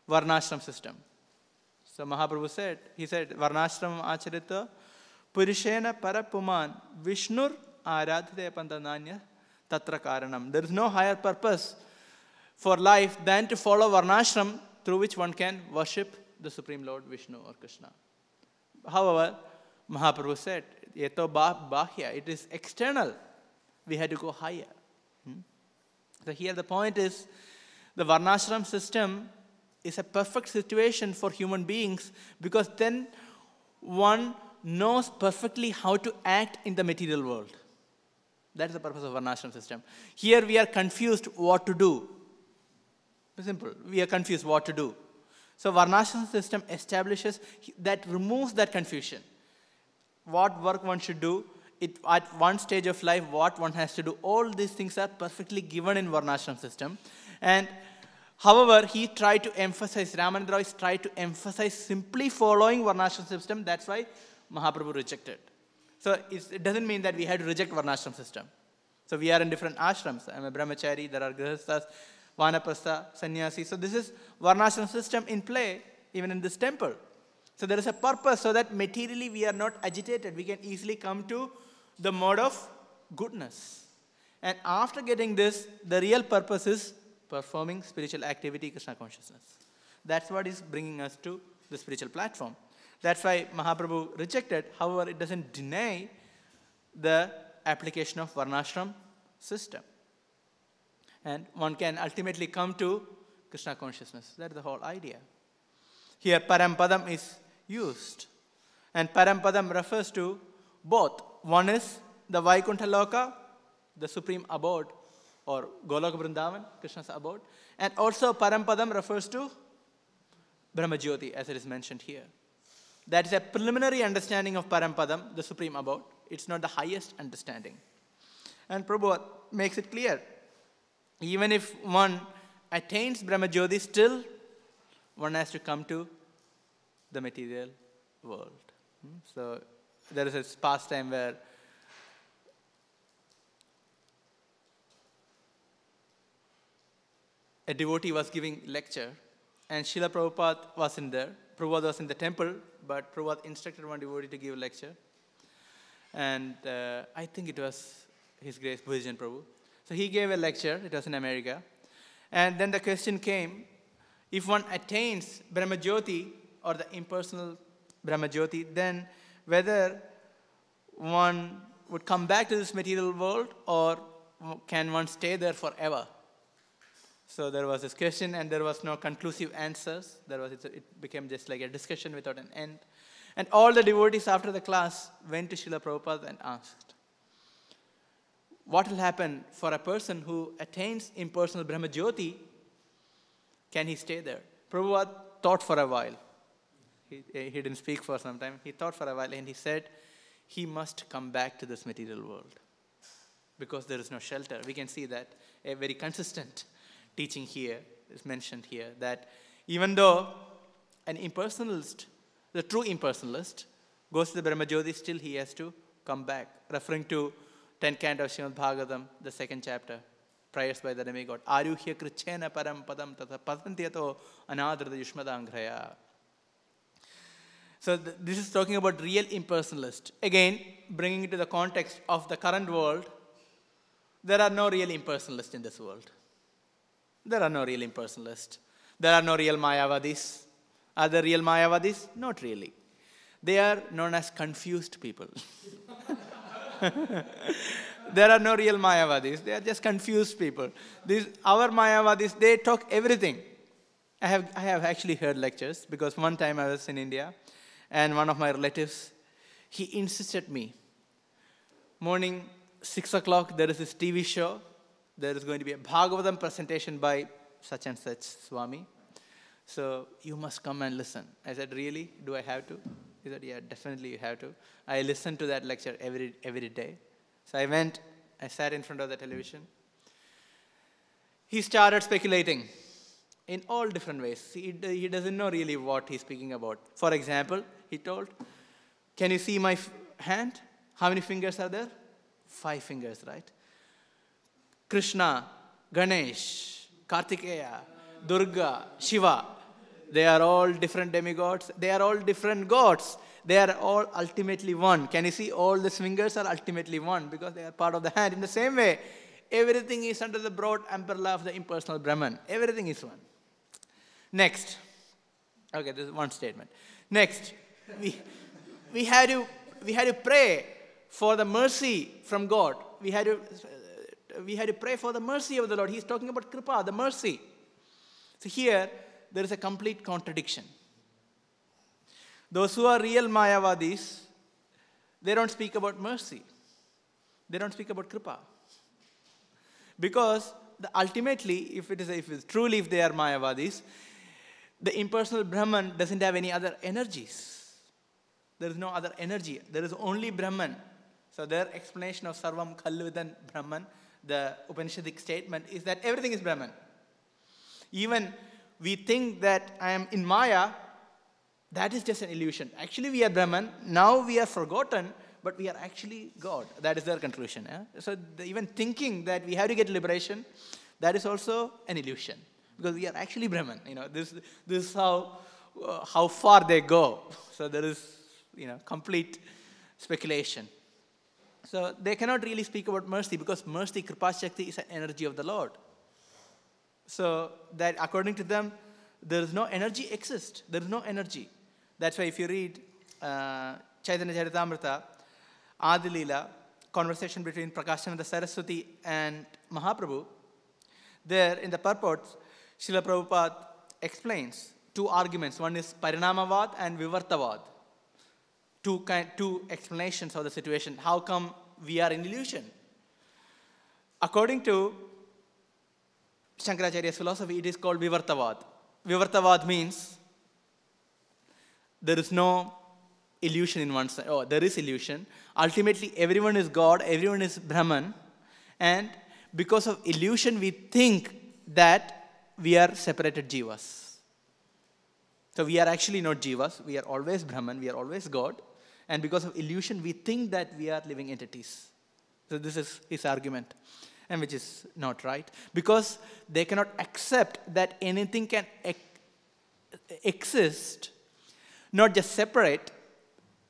Varnashram system. So Mahaprabhu said, Varnashram acharita Purushena parapuman Vishnur aradhite pantananya tatra karanam. There is no higher purpose for life than to follow Varnashram through which one can worship the Supreme Lord Vishnu or Krishna. However, Mahaprabhu said, Yeto bahya, it is external. We had to go higher. So here the point is, the Varnashram system is a perfect situation for human beings, because then one knows perfectly how to act in the material world. That is the purpose of Varnashram system. Here we are confused what to do. Simple. We are confused what to do. So Varnashram system establishes, that removes that confusion. What work one should do, at one stage of life, what one has to do. All these things are perfectly given in Varnashram system. And however, he tried to emphasize, Ramananda Roy tried to emphasize simply following Varnashram system. That's why Mahaprabhu rejected. So it doesn't mean that we had to reject Varnashram system. So we are in different ashrams. I'm a Brahmachari, there are Grihasthas. Vanaprastha, Sannyasi. So this is Varnashram system in play even in this temple. So there is a purpose so that materially we are not agitated. We can easily come to the mode of goodness. And after getting this, the real purpose is performing spiritual activity, Krishna consciousness. That's what is bringing us to the spiritual platform. That's why Mahaprabhu rejected. However, it doesn't deny the application of Varnashram system. And one can ultimately come to Krishna consciousness. That's the whole idea. Here, Parampadam is used. And Parampadam refers to both. One is the Vaikuntha Loka, the supreme abode, or Goloka Vrindavan, Krishna's abode. And also Parampadam refers to Brahmajyoti, as it is mentioned here. That is a preliminary understanding of Parampadam, the supreme abode. It's not the highest understanding. And Prabhupada makes it clear. Even if one attains Brahmajyoti, still one has to come to the material world. So there is a pastime where a devotee was giving lecture, and Srila Prabhupada wasn't there. Prabhupada was in the temple, but Prabhupada instructed one devotee to give a lecture. And I think it was His Grace Bhujan Prabhu. So he gave a lecture. It was in America. And then the question came, if one attains Brahmajyoti or the impersonal Brahmajyoti, then whether one would come back to this material world or can one stay there forever? So there was this question and there was no conclusive answers. It became just like a discussion without an end. And all the devotees after the class went to Srila Prabhupada and asked, what will happen for a person who attains impersonal Brahmajyoti? Can he stay there? Prabhupada thought for a while. He didn't speak for some time. He thought for a while and he said, he must come back to this material world because there is no shelter. We can see that a very consistent teaching here is mentioned here, that even though an impersonalist, the true impersonalist, goes to the Brahmajyoti, still he has to come back, referring to 10th canto of Śrīmad Bhāgavatam, the 2nd chapter, prayers by the demigod. Aruhya krichena param padam tata padantyato anadrita yushmadanghraya. So this is talking about real impersonalist. Again, bringing it to the context of the current world, there are no real impersonalists in this world. There are no real impersonalists. There are no real Mayavadis. Are there real Mayavadis? Not really. They are known as confused people. There are no real Mayavadis. They are just confused people. Our Mayavadis, they talk everything. I have actually heard lectures because one time I was in India and one of my relatives, he insisted me, morning 6 o'clock there is this TV show. There is going to be a Bhagavatam presentation by such and such Swami. So you must come and listen. I said, really? Do I have to? He said, yeah, definitely you have to. I listened to that lecture every day. So I went, I sat in front of the television. He started speculating in all different ways. He doesn't know really what he's speaking about. For example, he told, can you see my hand? How many fingers are there? 5 fingers, right? Krishna, Ganesh, Kartikeya, Durga, Shiva, they are all different demigods. They are all different gods. They are all ultimately one. Can you see all these fingers are ultimately one because they are part of the hand. In the same way, everything is under the broad umbrella of the impersonal Brahman. Everything is one. Next. Okay, this is one statement. Next, we had to pray for the mercy from God. We had to pray for the mercy of the Lord. He's talking about Kripa, the mercy. So here, there is a complete contradiction. Those who are real Mayavadis, they don't speak about mercy. They don't speak about Kripa. Because ultimately, if they are Mayavadis, the impersonal Brahman doesn't have any other energies. There is no other energy. There is only Brahman. So their explanation of Sarvam Khalvidan Brahman, the Upanishadic statement, is that everything is Brahman. Even we think that I am in Maya, that is just an illusion. Actually, we are Brahman. Now we are forgotten, but we are actually God. That is their conclusion. So even thinking that we have to get liberation, that is also an illusion. Because we are actually Brahman. This is how far they go. So there is, complete speculation. So they cannot really speak about mercy because mercy, Kripa Shakti, is an energy of the Lord. So that according to them, there is no energy exists. There is no energy. That's why if you read Chaitanya Charitamrita, Adi Leela, conversation between Prakashananda Saraswati and Mahaprabhu, there in the purports, Srila Prabhupada explains two arguments. One is Parinamavad and Vivartavad. Two explanations of the situation. How come we are in illusion? According to Shankaracharya's philosophy, it is called Vivartavad. Vivartavad means there is no illusion in one side. Oh, there is illusion. Ultimately, everyone is God, everyone is Brahman. And because of illusion, we think that we are separated jivas. So we are actually not jivas. We are always Brahman. We are always God. And because of illusion, we think that we are living entities. So this is his argument, and which is not right. Because they cannot accept that anything can exist, not just separate,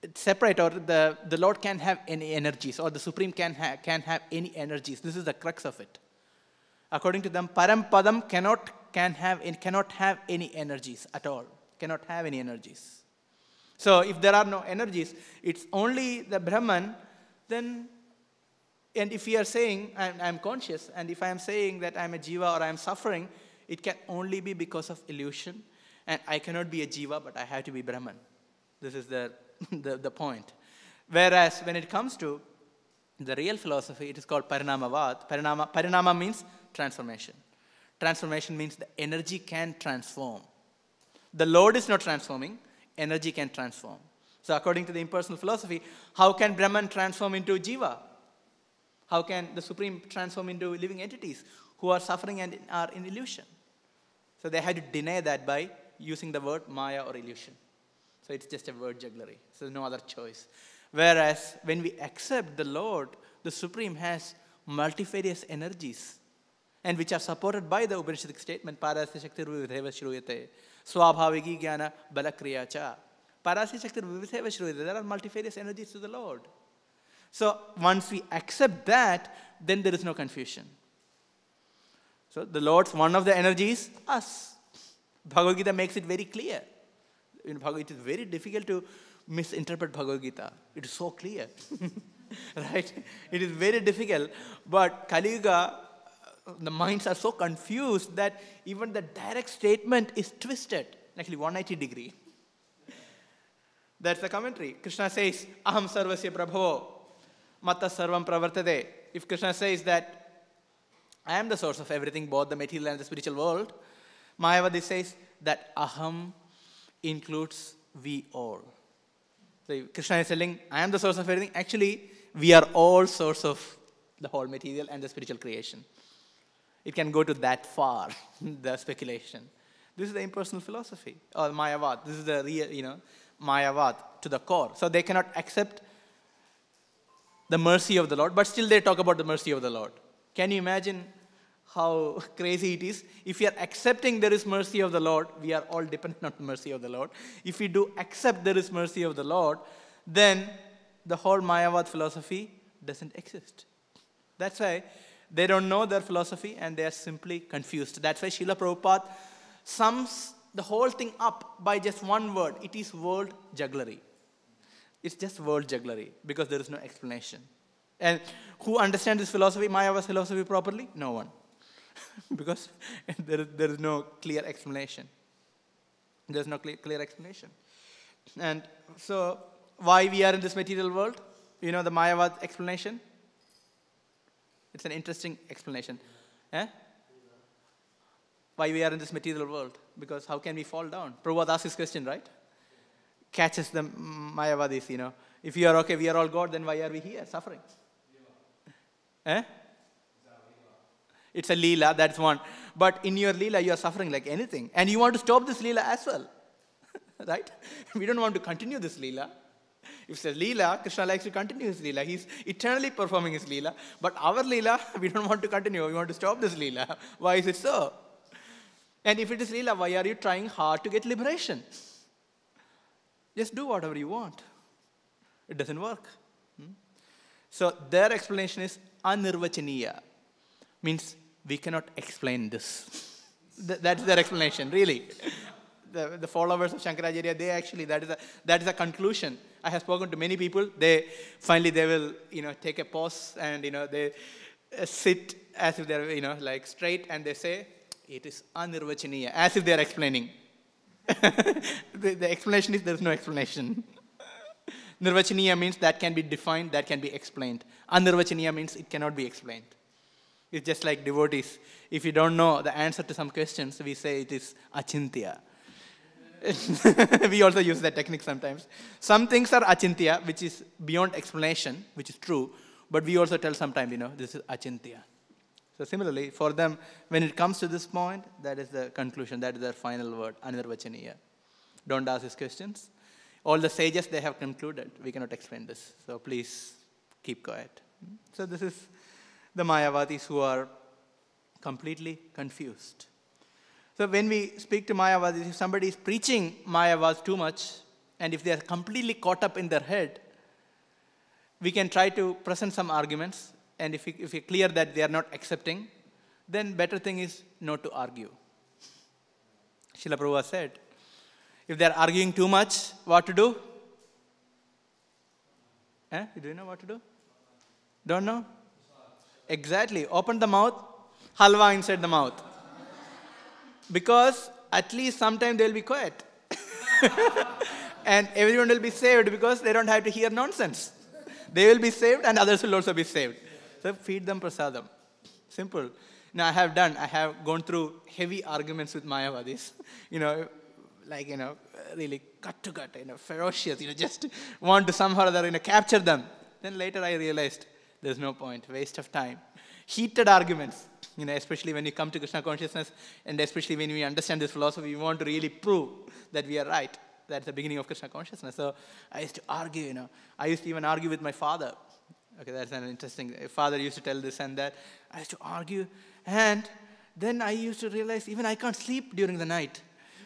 or the Lord can have any energies, or the Supreme can have any energies. This is the crux of it. According to them, Parampadam cannot have any energies at all. Cannot have any energies. So if there are no energies, it's only the Brahman, then, and if we are saying, I'm conscious, and if I am saying that I'm a jiva or I'm suffering, it can only be because of illusion, and I cannot be a jiva, but I have to be Brahman. This is the point. Whereas when it comes to the real philosophy, it is called Parinamavad. Parinama means transformation. Transformation means the energy can transform. The Lord is not transforming. Energy can transform. So according to the impersonal philosophy, how can Brahman transform into jiva? How can the Supreme transform into living entities who are suffering and are in illusion? So they had to deny that by using the word maya or illusion. So it's just a word jugglery. So no other choice. Whereas when we accept the Lord, the Supreme has multifarious energies, and which are supported by the Upanishadic statement, Parasya Shakti Vividheva Shruyate, Swabhaviki Jnana Balakriya Cha. Parasya Shakti Vividheva Shruyate. There are multifarious energies to the Lord. So once we accept that, then there is no confusion. So the Lord's one of the energies, us. Bhagavad Gita makes it very clear. In Bhagavad Gita, it is very difficult to misinterpret Bhagavad Gita. It is so clear. Right? It is very difficult. But Kali Yuga, the minds are so confused that even the direct statement is twisted, actually 180 degree. That's the commentary. Krishna says, Aham sarvasya prabhavo, matta sarvam pravartate. If Krishna says that I am the source of everything, both the material and the spiritual world, Mayavadi says that Aham includes we all. So Krishna is telling, I am the source of everything. Actually, we are all source of the whole material and the spiritual creation. It can go to that far, the speculation. This is the impersonal philosophy, or Mayavad. This is the real, Mayavad to the core. So they cannot accept the mercy of the Lord, but still they talk about the mercy of the Lord. Can you imagine how crazy it is? If we are accepting there is mercy of the Lord, we are all dependent on the mercy of the Lord. If we do accept there is mercy of the Lord, then the whole Mayavad philosophy doesn't exist. That's why they don't know their philosophy and they are simply confused. That's why Srila Prabhupada sums the whole thing up by just one word. It is word jugglery. It's just word jugglery because there is no explanation. And who understands this philosophy, Mayava's philosophy properly? No one. Because there is no clear explanation. There's no clear explanation. And so why we are in this material world? You know the Mayavad explanation? It's an interesting explanation. Why we are in this material world? Because how can we fall down? Prabhupada asked this question, right? Catches the Mayavadis, If you are okay, we are all God, then why are we here suffering? It's a Leela, that's one. But in your Leela, you are suffering like anything. And you want to stop this Leela as well. Right? We don't want to continue this Leela. If it's a Leela, Krishna likes to continue his Leela. He's eternally performing his Leela. But our Leela, we don't want to continue. We want to stop this Leela. Why is it so? And if it is Leela, why are you trying hard to get liberation? Just do whatever you want. It doesn't work. So their explanation is unirvachaniya. Means we cannot explain this. That's their explanation, really. The followers of Shankaracharya, they actually, that is a conclusion. I have spoken to many people. They will, take a pause and, they sit as if they're, like straight, and they say, it is unirvachaniya, as if they're explaining. The explanation is there's no explanation. Nirvachaniya means that can be defined, that can be explained. Unirvachaniya means it cannot be explained. It's just like devotees. If you don't know the answer to some questions, we say it is achintya. We also use that technique sometimes. Some things are achintya, which is beyond explanation, which is true. But we also tell sometimes, this is achintya. So similarly, for them, when it comes to this point, that is the conclusion. That is their final word, anirvachaniya. Don't ask these questions. All the sages, they have concluded. We cannot explain this. So please keep quiet. So this is the Mayavadis who are completely confused. So when we speak to Mayavadis, if somebody is preaching Mayavas too much, and if they are completely caught up in their head, we can try to present some arguments. And if we clear that they are not accepting, then better thing is not to argue. Srila Prabhupada said, if they are arguing too much, what to do? Do you know what to do? Don't know? Exactly. Open the mouth, halwa inside the mouth. Because at least sometime they will be quiet. And everyone will be saved because they don't have to hear nonsense. They will be saved and others will also be saved. So feed them prasadam. Simple. Now I have gone through heavy arguments with Mayavadis. Really cut to cut, ferocious, just want to somehow or other, capture them. Then later I realized there's no point, waste of time. Heated arguments, especially when you come to Krishna consciousness, and especially when we understand this philosophy, we want to really prove that we are right. That's the beginning of Krishna consciousness. So I used to argue, I used to even argue with my father. Okay, that's an interesting, father used to tell this and that. I used to argue, and then I used to realize even I can't sleep during the night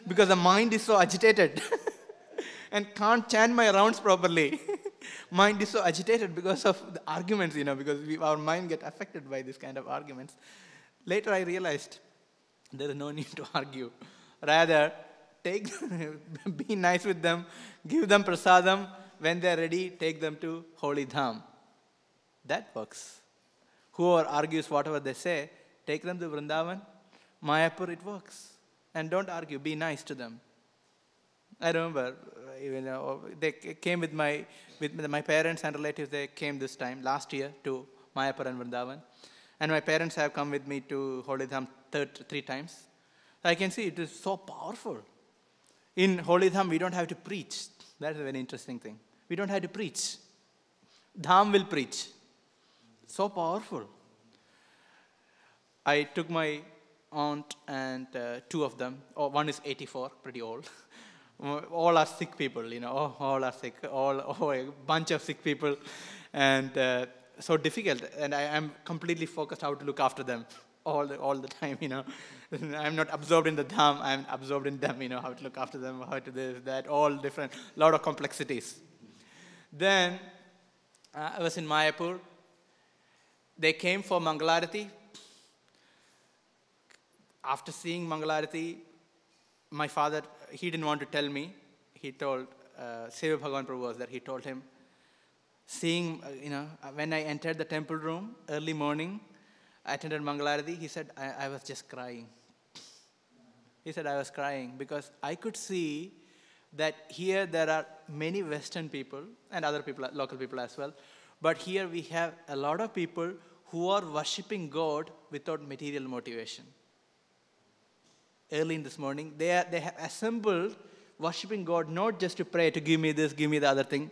because the mind is so agitated and can't chant my rounds properly. Mind is so agitated because of the arguments, because our mind gets affected by this kind of arguments. Later I realized there is no need to argue. Rather, be nice with them, give them prasadam. When they are ready, take them to Holy Dham. That works. Whoever argues whatever they say, take them to Vrindavan, Mayapur, it works. And don't argue, be nice to them. I remember, they came with my parents and relatives, they came this time, last year, to Mayapur and Vrindavan. And my parents have come with me to Holy Dham 3 times. I can see it is so powerful. In Holy Dham, we don't have to preach. That's a very interesting thing. We don't have to preach. Dham will preach. So powerful. I took my aunt and 2 of them. One is 84, pretty old. All are sick people, all are sick. A bunch of sick people. And so difficult. And I am completely focused how to look after them all the time, I'm not absorbed in the dham, I'm absorbed in them, how to look after them, how to this, that, all different, lot of complexities. Then I was in Mayapur. They came for Mangalarati. After seeing Mangalarati, my father, he didn't want to tell me. He told, Seva Bhagavan Prabhu was there, he told him, seeing, when I entered the temple room, early morning, I attended Mangalarati, he said, I was just crying. He said, I was crying because I could see that here there are many Western people and other people, local people as well. But here we have a lot of people who are worshipping God without material motivation. Early in this morning, they have assembled worshipping God not just to pray, to give me this, give me the other thing.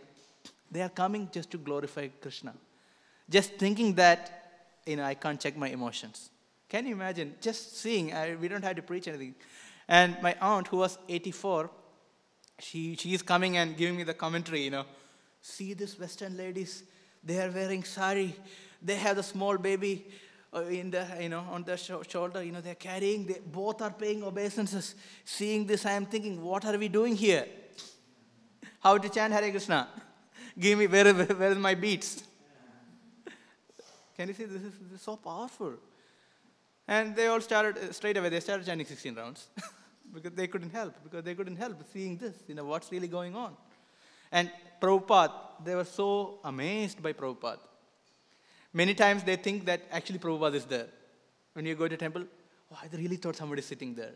They are coming just to glorify Krishna. Just thinking that, I can't check my emotions. Can you imagine? Just seeing, we don't have to preach anything. And my aunt, who was 84, she is coming and giving me the commentary, See these Western ladies, they are wearing sari. They have the small baby on their shoulder. They're carrying. They both are paying obeisances. Seeing this, I am thinking, what are we doing here? How to chant Hare Krishna? Give me, where is my beats? Can you see, this is so powerful. And they all started, straight away, they started chanting 16 rounds. Because they couldn't help seeing this, what's really going on. And Prabhupada, they were so amazed by Prabhupada. Many times they think that actually Prabhupada is there. When you go to temple, I really thought somebody is sitting there,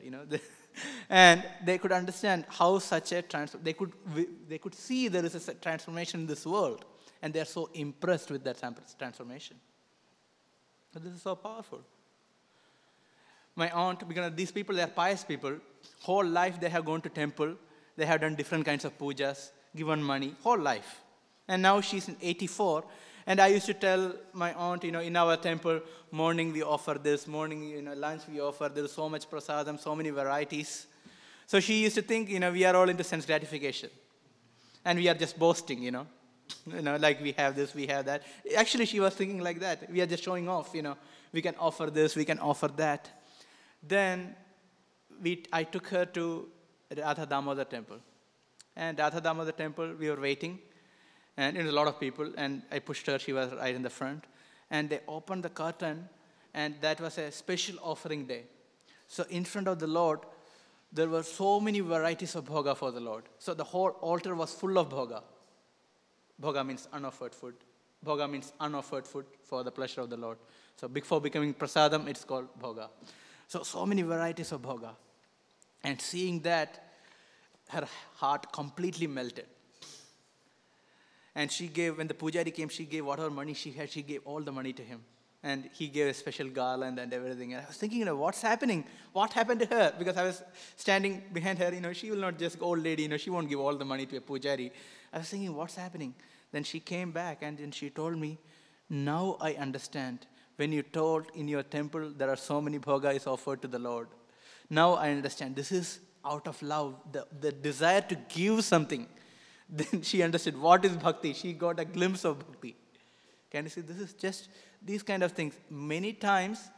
And they could understand how such a they could see there is a transformation in this world. And they are so impressed with that transformation. But this is so powerful. My aunt, because these people, they are pious people. Whole life they have gone to temple. They have done different kinds of pujas, given money, whole life. And now she's in 84. And I used to tell my aunt, in our temple, morning we offer this, morning, lunch we offer, there is so much prasadam, so many varieties. So she used to think, we are all into sense gratification. And we are just boasting, like we have this, we have that. Actually, she was thinking like that. We are just showing off, we can offer this, we can offer that. Then I took her to Radha Damodar temple. And Radha Damodar temple, we were waiting. And a lot of people, and I pushed her, she was right in the front. And they opened the curtain, and that was a special offering day. So in front of the Lord, there were so many varieties of bhoga for the Lord. So the whole altar was full of bhoga. Bhoga means unoffered food. Bhoga means unoffered food for the pleasure of the Lord. So before becoming prasadam, it's called bhoga. So many varieties of bhoga. And seeing that, her heart completely melted. And she gave, when the pujari came, she gave whatever money she had, she gave all the money to him. And he gave a special garland and everything. And I was thinking, what's happening? What happened to her? Because I was standing behind her, she will not just, old lady, she won't give all the money to a pujari. I was thinking, what's happening? Then she came back and then she told me, now I understand. When you told in your temple there are so many bhoga is offered to the Lord. Now I understand. This is out of love, the desire to give something. Then she understood what is bhakti. She got a glimpse of bhakti. Can you see? This is just these kind of things. Many times,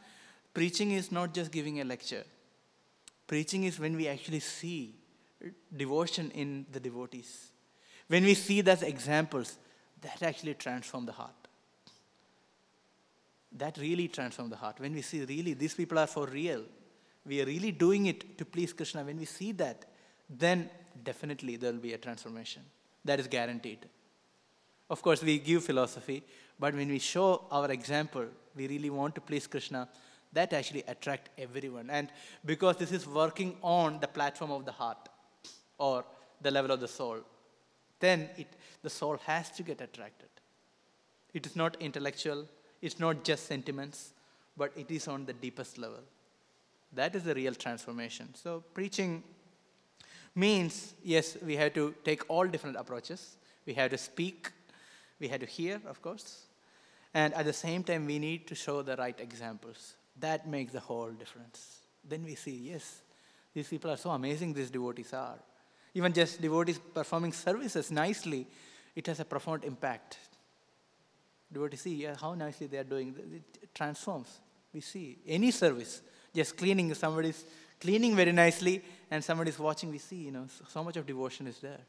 preaching is not just giving a lecture. Preaching is when we actually see devotion in the devotees. When we see those examples, that actually transforms the heart. That really transforms the heart. When we see really these people are for real, we are really doing it to please Krishna. When we see that, then definitely there will be a transformation. That is guaranteed. Of course, we give philosophy, but when we show our example, we really want to please Krishna, that actually attracts everyone. And because this is working on the platform of the heart or the level of the soul, then the soul has to get attracted. It is not intellectual, it's not just sentiments, but it is on the deepest level. That is the real transformation. So preaching means, yes, we have to take all different approaches. We have to speak, we have to hear, of course. And at the same time, we need to show the right examples. That makes the whole difference. Then we see, yes, these people are so amazing, these devotees are. Even just devotees performing services nicely, it has a profound impact. Devotees see how nicely they are doing. It transforms. We see any service, just cleaning, somebody's cleaning very nicely and somebody's watching, we see, so much of devotion is there.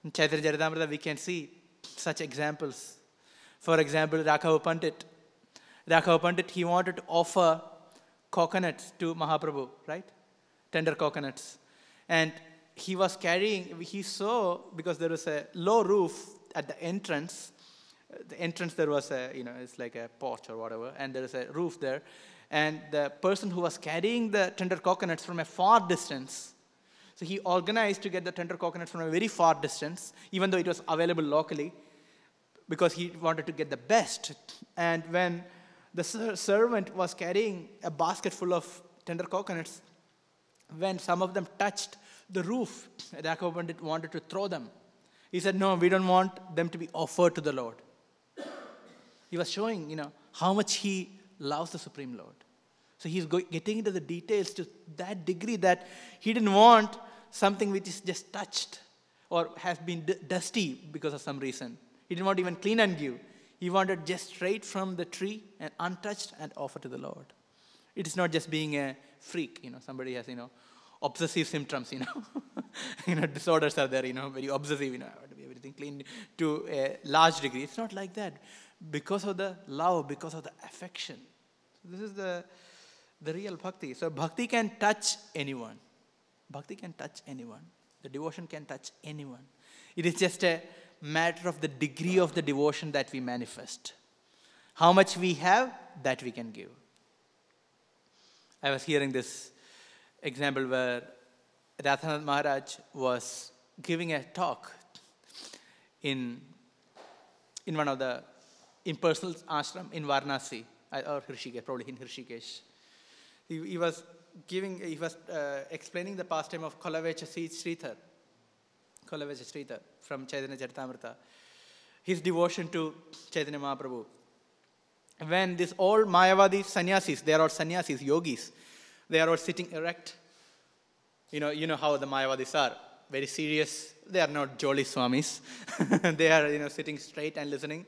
In Chaitanya Charitamrita, we can see such examples. For example, Raghava Pandit. Raghava Pandit, he wanted to offer coconuts to Mahaprabhu, right? Tender coconuts. And he was carrying, he saw, because there was a low roof at the entrance. The entrance there was it's like a porch or whatever, and there is a roof there. And the person who was carrying the tender coconuts from a far distance, so he organized to get the tender coconuts from a very far distance, even though it was available locally, because he wanted to get the best. And when the servant was carrying a basket full of tender coconuts, when some of them touched the roof, Raghava Pandit wanted to throw them. He said, no, we don't want them to be offered to the Lord. He was showing, how much he loves the Supreme Lord. So he's getting into the details to that degree that he didn't want something which is just touched or has been dusty because of some reason. He didn't want to even clean and give. He wanted just straight from the tree and untouched and offer to the Lord. It is not just being a freak, somebody has, obsessive symptoms, disorders are there, very obsessive, I want to be everything clean to a large degree. It's not like that. Because of the love, because of the affection. This is the real bhakti. So bhakti can touch anyone. Bhakti can touch anyone. The devotion can touch anyone. It is just a matter of the degree of the devotion that we manifest. How much we have, that we can give. I was hearing this example where Radhanath Maharaj was giving a talk in one of the impersonal ashram in Varanasi, or Hrishikesh, probably in Hrishikesh. He was explaining the pastime of Kolavecha Sridhar from Chaitanya Charitamrita, his devotion to Chaitanya Mahaprabhu. When this all Mayavadi sannyasis, they are all sannyasis, yogis, they are all sitting erect. You know how the Mayavadis are, very serious. They are not jolly swamis. They are sitting straight and listening,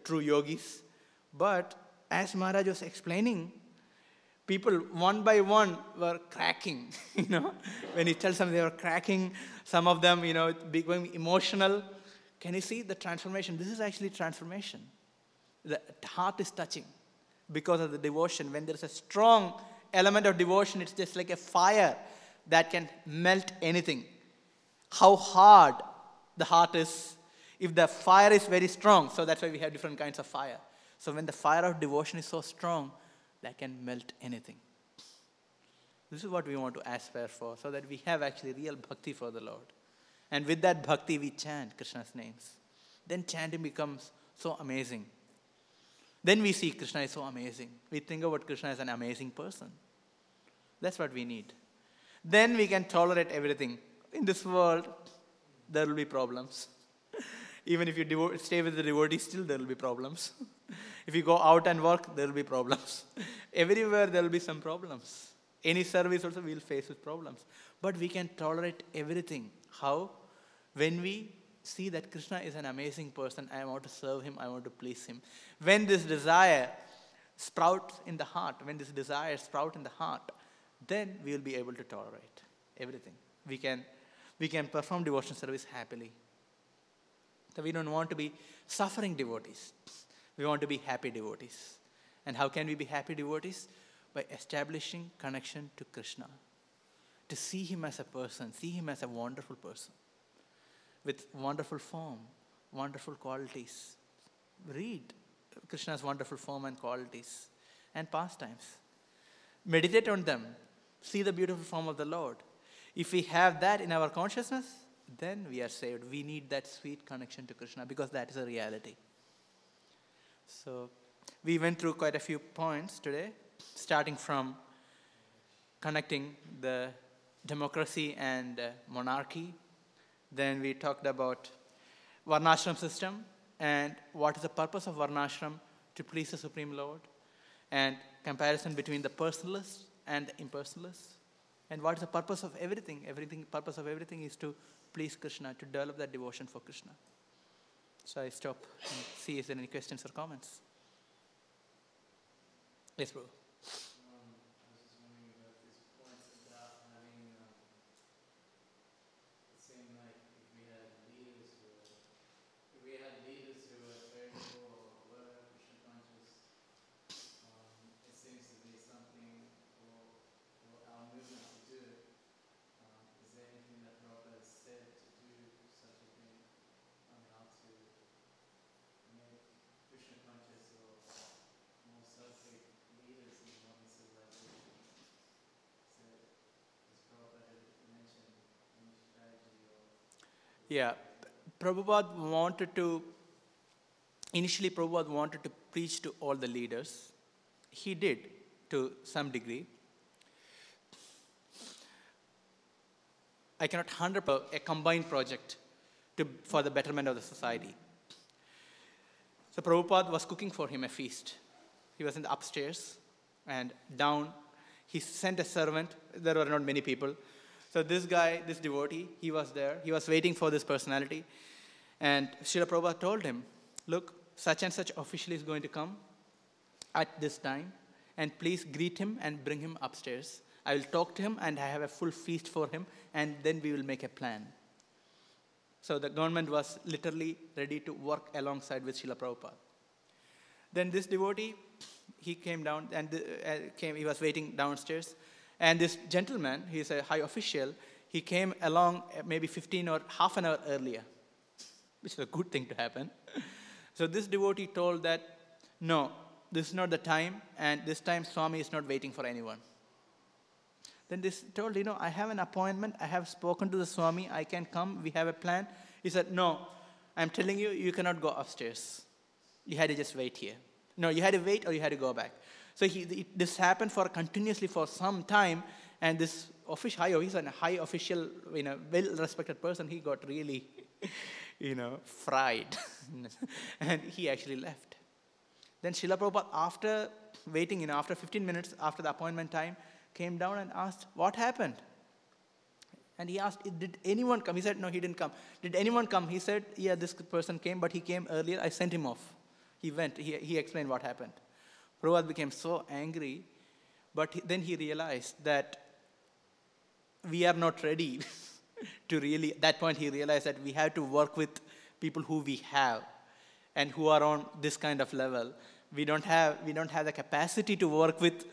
true yogis. But as Maharaj was explaining, people one by one were cracking. When he tells them, they were cracking. Some of them, becoming emotional. Can you see the transformation? This is actually transformation. The heart is touching because of the devotion. When there is a strong element of devotion, it's just like a fire that can melt anything. How hard the heart is, if the fire is very strong. So that's why we have different kinds of fire. So when the fire of devotion is so strong, that can melt anything. This is what we want to aspire for, so that we have actually real bhakti for the Lord. And with that bhakti, we chant Krishna's names. Then chanting becomes so amazing. Then we see Krishna is so amazing. We think about Krishna as an amazing person. That's what we need. Then we can tolerate everything. In this world, there will be problems. Even if you stay with the devotees, still there will be problems. If you go out and work, there will be problems. Everywhere there will be some problems. Any service also we will face with problems. But we can tolerate everything. How? When we see that Krishna is an amazing person, I want to serve him, I want to please him. When this desire sprouts in the heart, then we will be able to tolerate everything. We can perform devotional service happily. So we don't want to be suffering devotees. We want to be happy devotees. And how can we be happy devotees? By establishing connection to Krishna. To see him as a person, see him as a wonderful person. With wonderful form, wonderful qualities. Read Krishna's wonderful form and qualities and pastimes. Meditate on them. See the beautiful form of the Lord. If we have that in our consciousness, then we are saved. We need that sweet connection to Krishna because that is a reality. So we went through quite a few points today, starting from connecting the democracy and monarchy. Then we talked about Varnashram system and what is the purpose of Varnashram to please the Supreme Lord, and comparison between the personalists and the impersonalists. And what is the purpose of everything? Purpose of everything is to please Krishna, to develop that devotion for Krishna. So I stop and see if there are any questions or comments. Yes, bro. Yeah, Prabhupada wanted to preach to all the leaders. He did to some degree. I cannot 100% a combined project for the betterment of the society. So Prabhupada was cooking for him a feast. He was in the upstairs and down. He sent a servant. There were not many people. So this guy, this devotee, he was there. He was waiting for this personality. And Srila Prabhupada told him, look, such and such official is going to come at this time. And please greet him and bring him upstairs. I will talk to him and I have a full feast for him. And then we will make a plan. So the government was literally ready to work alongside with Srila Prabhupada. Then this devotee, he came down and he was waiting downstairs. And this gentleman, he's a high official, he came along maybe 15 or half an hour earlier, which is a good thing to happen. So this devotee told that, no, this is not the time, and this time Swami is not waiting for anyone. Then this told, I have an appointment, I have spoken to the Swami, I can come, we have a plan. He said, no, I'm telling you, you cannot go upstairs. You had to just wait here. No, you had to wait or you had to go back. So this happened continuously for some time, and this official, he's a high official, well-respected person, he got really, fried. And he actually left. Then Srila Prabhupada, after waiting, after 15 minutes after the appointment time, came down and asked, what happened? And he asked, did anyone come? He said, no, he didn't come. Did anyone come? He said, yeah, this person came, but he came earlier. I sent him off. He went. He explained what happened. Prabhupada became so angry, but then he realized that we are not ready to really, at that point he realized that we have to work with people who we have and who are on this kind of level. We don't have the capacity to work with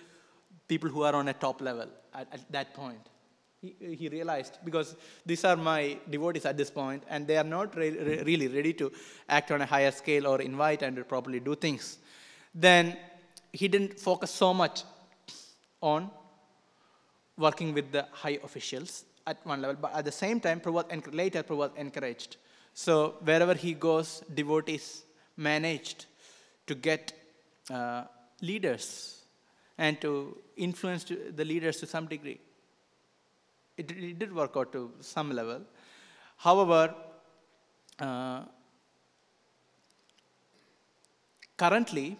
people who are on a top level at that point. He realized, because these are my devotees at this point, and they are not really ready to act on a higher scale or invite and properly do things. Then he didn't focus so much on working with the high officials at one level, but at the same time, later Prabhupada encouraged. So wherever he goes, devotees managed to get leaders and to influence the leaders to some degree. It did work out to some level. However, currently,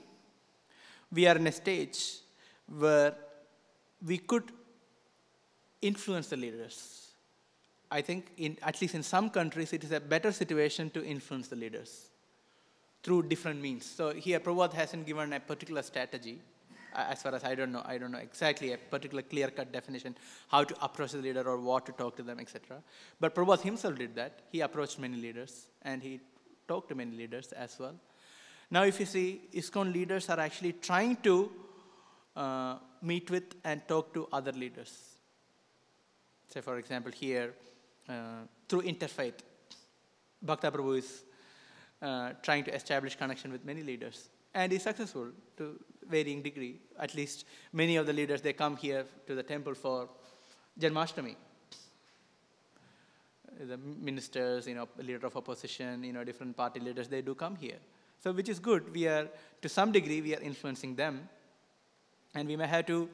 we are in a stage where we could influence the leaders. I think, at least in some countries, it is a better situation to influence the leaders through different means. So here, Prabhupada hasn't given a particular strategy. As far as I don't know exactly a particular clear-cut definition, how to approach the leader or what to talk to them, etc. But Prabhupada himself did that. He approached many leaders, and he talked to many leaders as well. Now, if you see, ISKCON leaders are actually trying to meet with and talk to other leaders. Say, for example, here, through interfaith, Bhakta Prabhu is trying to establish connection with many leaders. And is successful to varying degree. At least many of the leaders, they come here to the temple for Janmashtami. The ministers, leader of opposition, different party leaders, they do come here. So which is good. To some degree, we are influencing them. And we may have to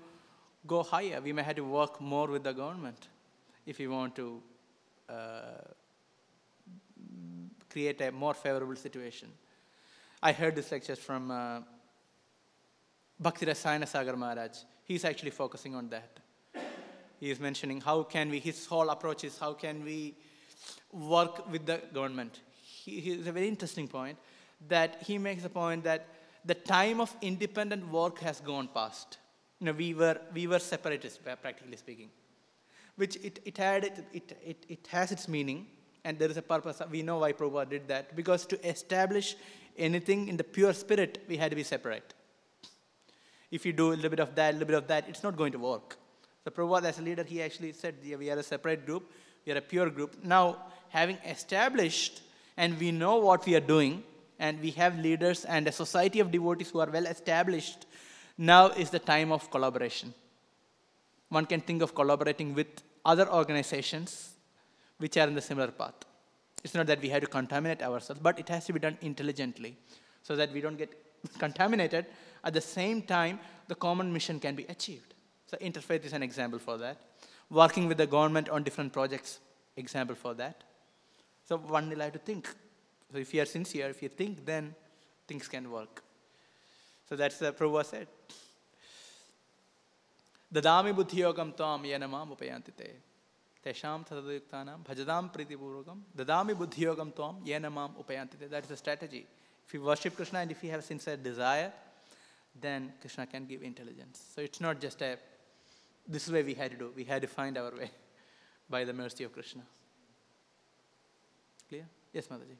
go higher. We may have to work more with the government if we want to create a more favorable situation. I heard this lecture from Bhakti Sagar Maharaj. He's actually focusing on that. He is mentioning his whole approach is how can we work with the government. He is a very interesting point that he makes the point that the time of independent work has gone past. We were separatists, practically speaking, which it has its meaning, and there is a purpose. We know why Prabhupada did that, because to establish anything in the pure spirit, we had to be separate. If you do a little bit of that, it's not going to work. So Prabhupada, as a leader, he actually said, yeah, we are a separate group, we are a pure group. Now, having established, and we know what we are doing, and we have leaders and a society of devotees who are well established, now is the time of collaboration. One can think of collaborating with other organizations which are in the similar path. It's not that we have to contaminate ourselves, but it has to be done intelligently so that we don't get contaminated. At the same time, the common mission can be achieved. So interfaith is an example for that. Working with the government on different projects, example for that. So one will have to think. So if you are sincere, if you think, then things can work. So that's the Prabhupada said. Dadami buddhiyogam tam yenamam upayantite. Tesham tadadayuktanam bhajadam pritipurvakam dadami buddhiyogam tvam yena mam upayanti. That is the strategy. If you worship Krishna and if you have sincere desire, then Krishna can give intelligence. So it's not just this is way we had to do. We had to find our way by the mercy of Krishna. Clear? Yes, Mataji.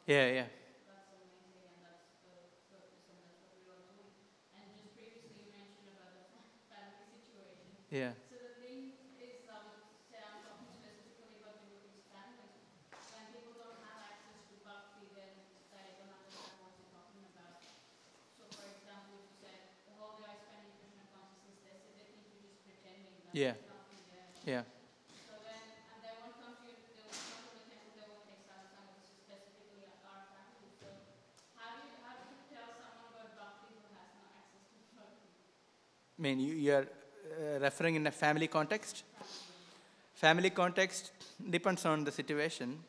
Yeah. That's amazing, and that's the purpose, and that's what we're all doing. And just previously you mentioned about the family situation. Yeah. So the thing is, I would say I'm talking specifically about devotees' families. When people don't have access to bhakti, then they don't understand what you're talking about. So for example, if you said the whole day I spend in Krishna consciousness, they say they think you're just pretending that Yeah. there's nothing there. Yeah. So then, and they won't come to you, they won't come to the temple, they won't take satsang. This is specifically our family. So how do you tell someone about bhakti who has no access to bhakti? I mean, you are referring in a family context? Family context depends on the situation.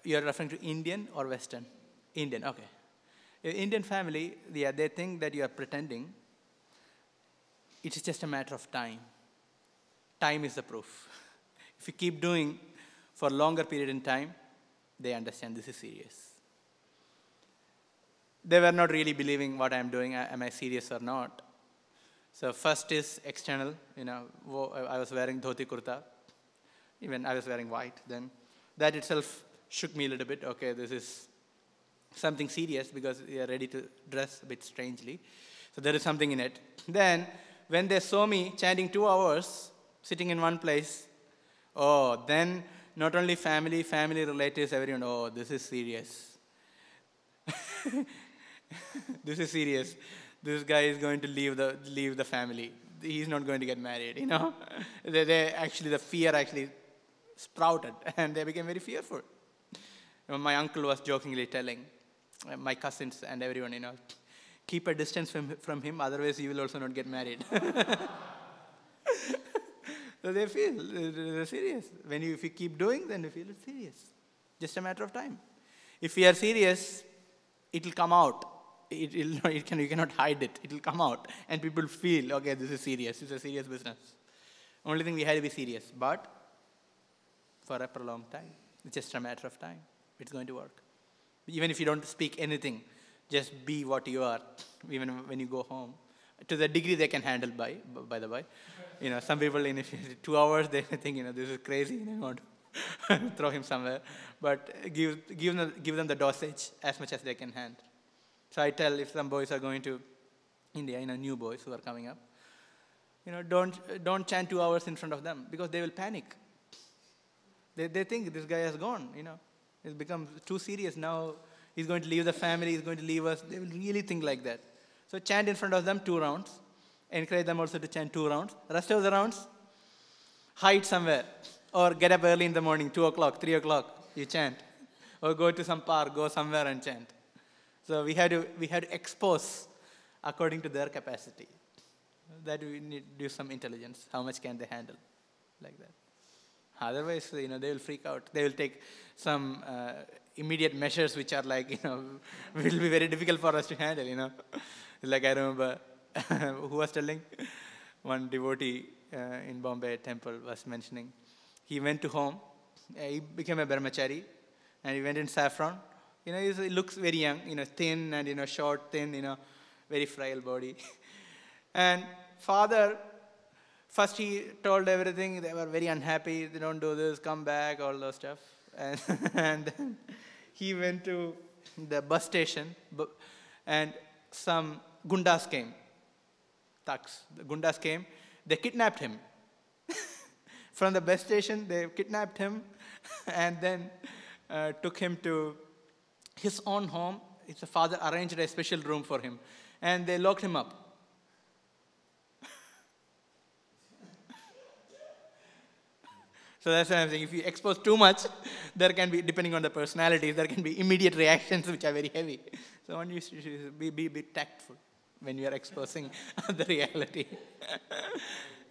You are referring to Indian or Western? Indian, okay. Indian family, they think that you are pretending. It is just a matter of time. Time is the proof. If you keep doing for a longer period in time, they understand this is serious. They were not really believing what I am doing. Am I serious or not? So first is external. I was wearing dhoti kurta. Even I was wearing white then. That itself shook me a little bit. Okay, this is something serious because we are ready to dress a bit strangely. So there is something in it. Then when they saw me chanting 2 hours, sitting in one place, then not only family, relatives, everyone, this is serious. This is serious. This guy is going to leave the family. He's not going to get married, the fear actually sprouted and they became very fearful. My uncle was jokingly telling my cousins and everyone, keep a distance from him, otherwise you will also not get married. So they feel they're serious. If you keep doing, then you feel it's serious. Just a matter of time. If we are serious, it will come out. You cannot hide it. It will come out. And people feel, okay, this is serious. It's a serious business. Only thing we had to be serious. But for a prolonged time. It's just a matter of time. It's going to work. Even if you don't speak anything, just be what you are, even when you go home. To the degree they can handle, by the way. Some people in 2 hours, they think, this is crazy, they want to throw him somewhere. But give them the dosage as much as they can handle. So I tell if some boys are going to India, new boys who are coming up, don't chant 2 hours in front of them because they will panic. They think this guy has gone, It's become too serious now. He's going to leave the family, he's going to leave us. They will really think like that. So chant in front of them 2 rounds. Encourage them also to chant 2 rounds. Rest of the rounds, hide somewhere. Or get up early in the morning, 2 o'clock, 3 o'clock, you chant. Or go to some park, go somewhere and chant. So we had to expose according to their capacity. That we need to do some intelligence. How much can they handle like that? Otherwise, they will freak out. They will take some immediate measures which are like, will be very difficult for us to handle, Like I remember, who was telling? One devotee in Bombay temple was mentioning. He went to home. He became a Brahmachari. And he went in saffron. He looks very young, thin and, short, thin, very frail body. And father, first he told everything. They were very unhappy. They don't do this, come back, all those stuff. And then he went to the bus station and some gundas came. Thugs. The gundas came. They kidnapped him. From the bus station, they kidnapped him and then took him to his own home. His father arranged a special room for him. And they locked him up. So that's what I'm saying. If you expose too much, there can be, depending on the personality, there can be immediate reactions which are very heavy. So one you should be tactful when you are exposing the reality.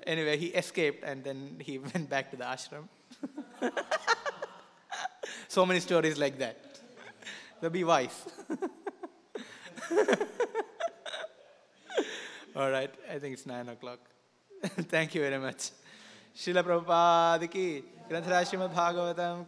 Anyway, he escaped and then he went back to the ashram. So many stories like that. So be wise. All right, I think it's 9 o'clock. Thank you very much. Srila Prabhupada ki, Śrīmad Bhāgavatam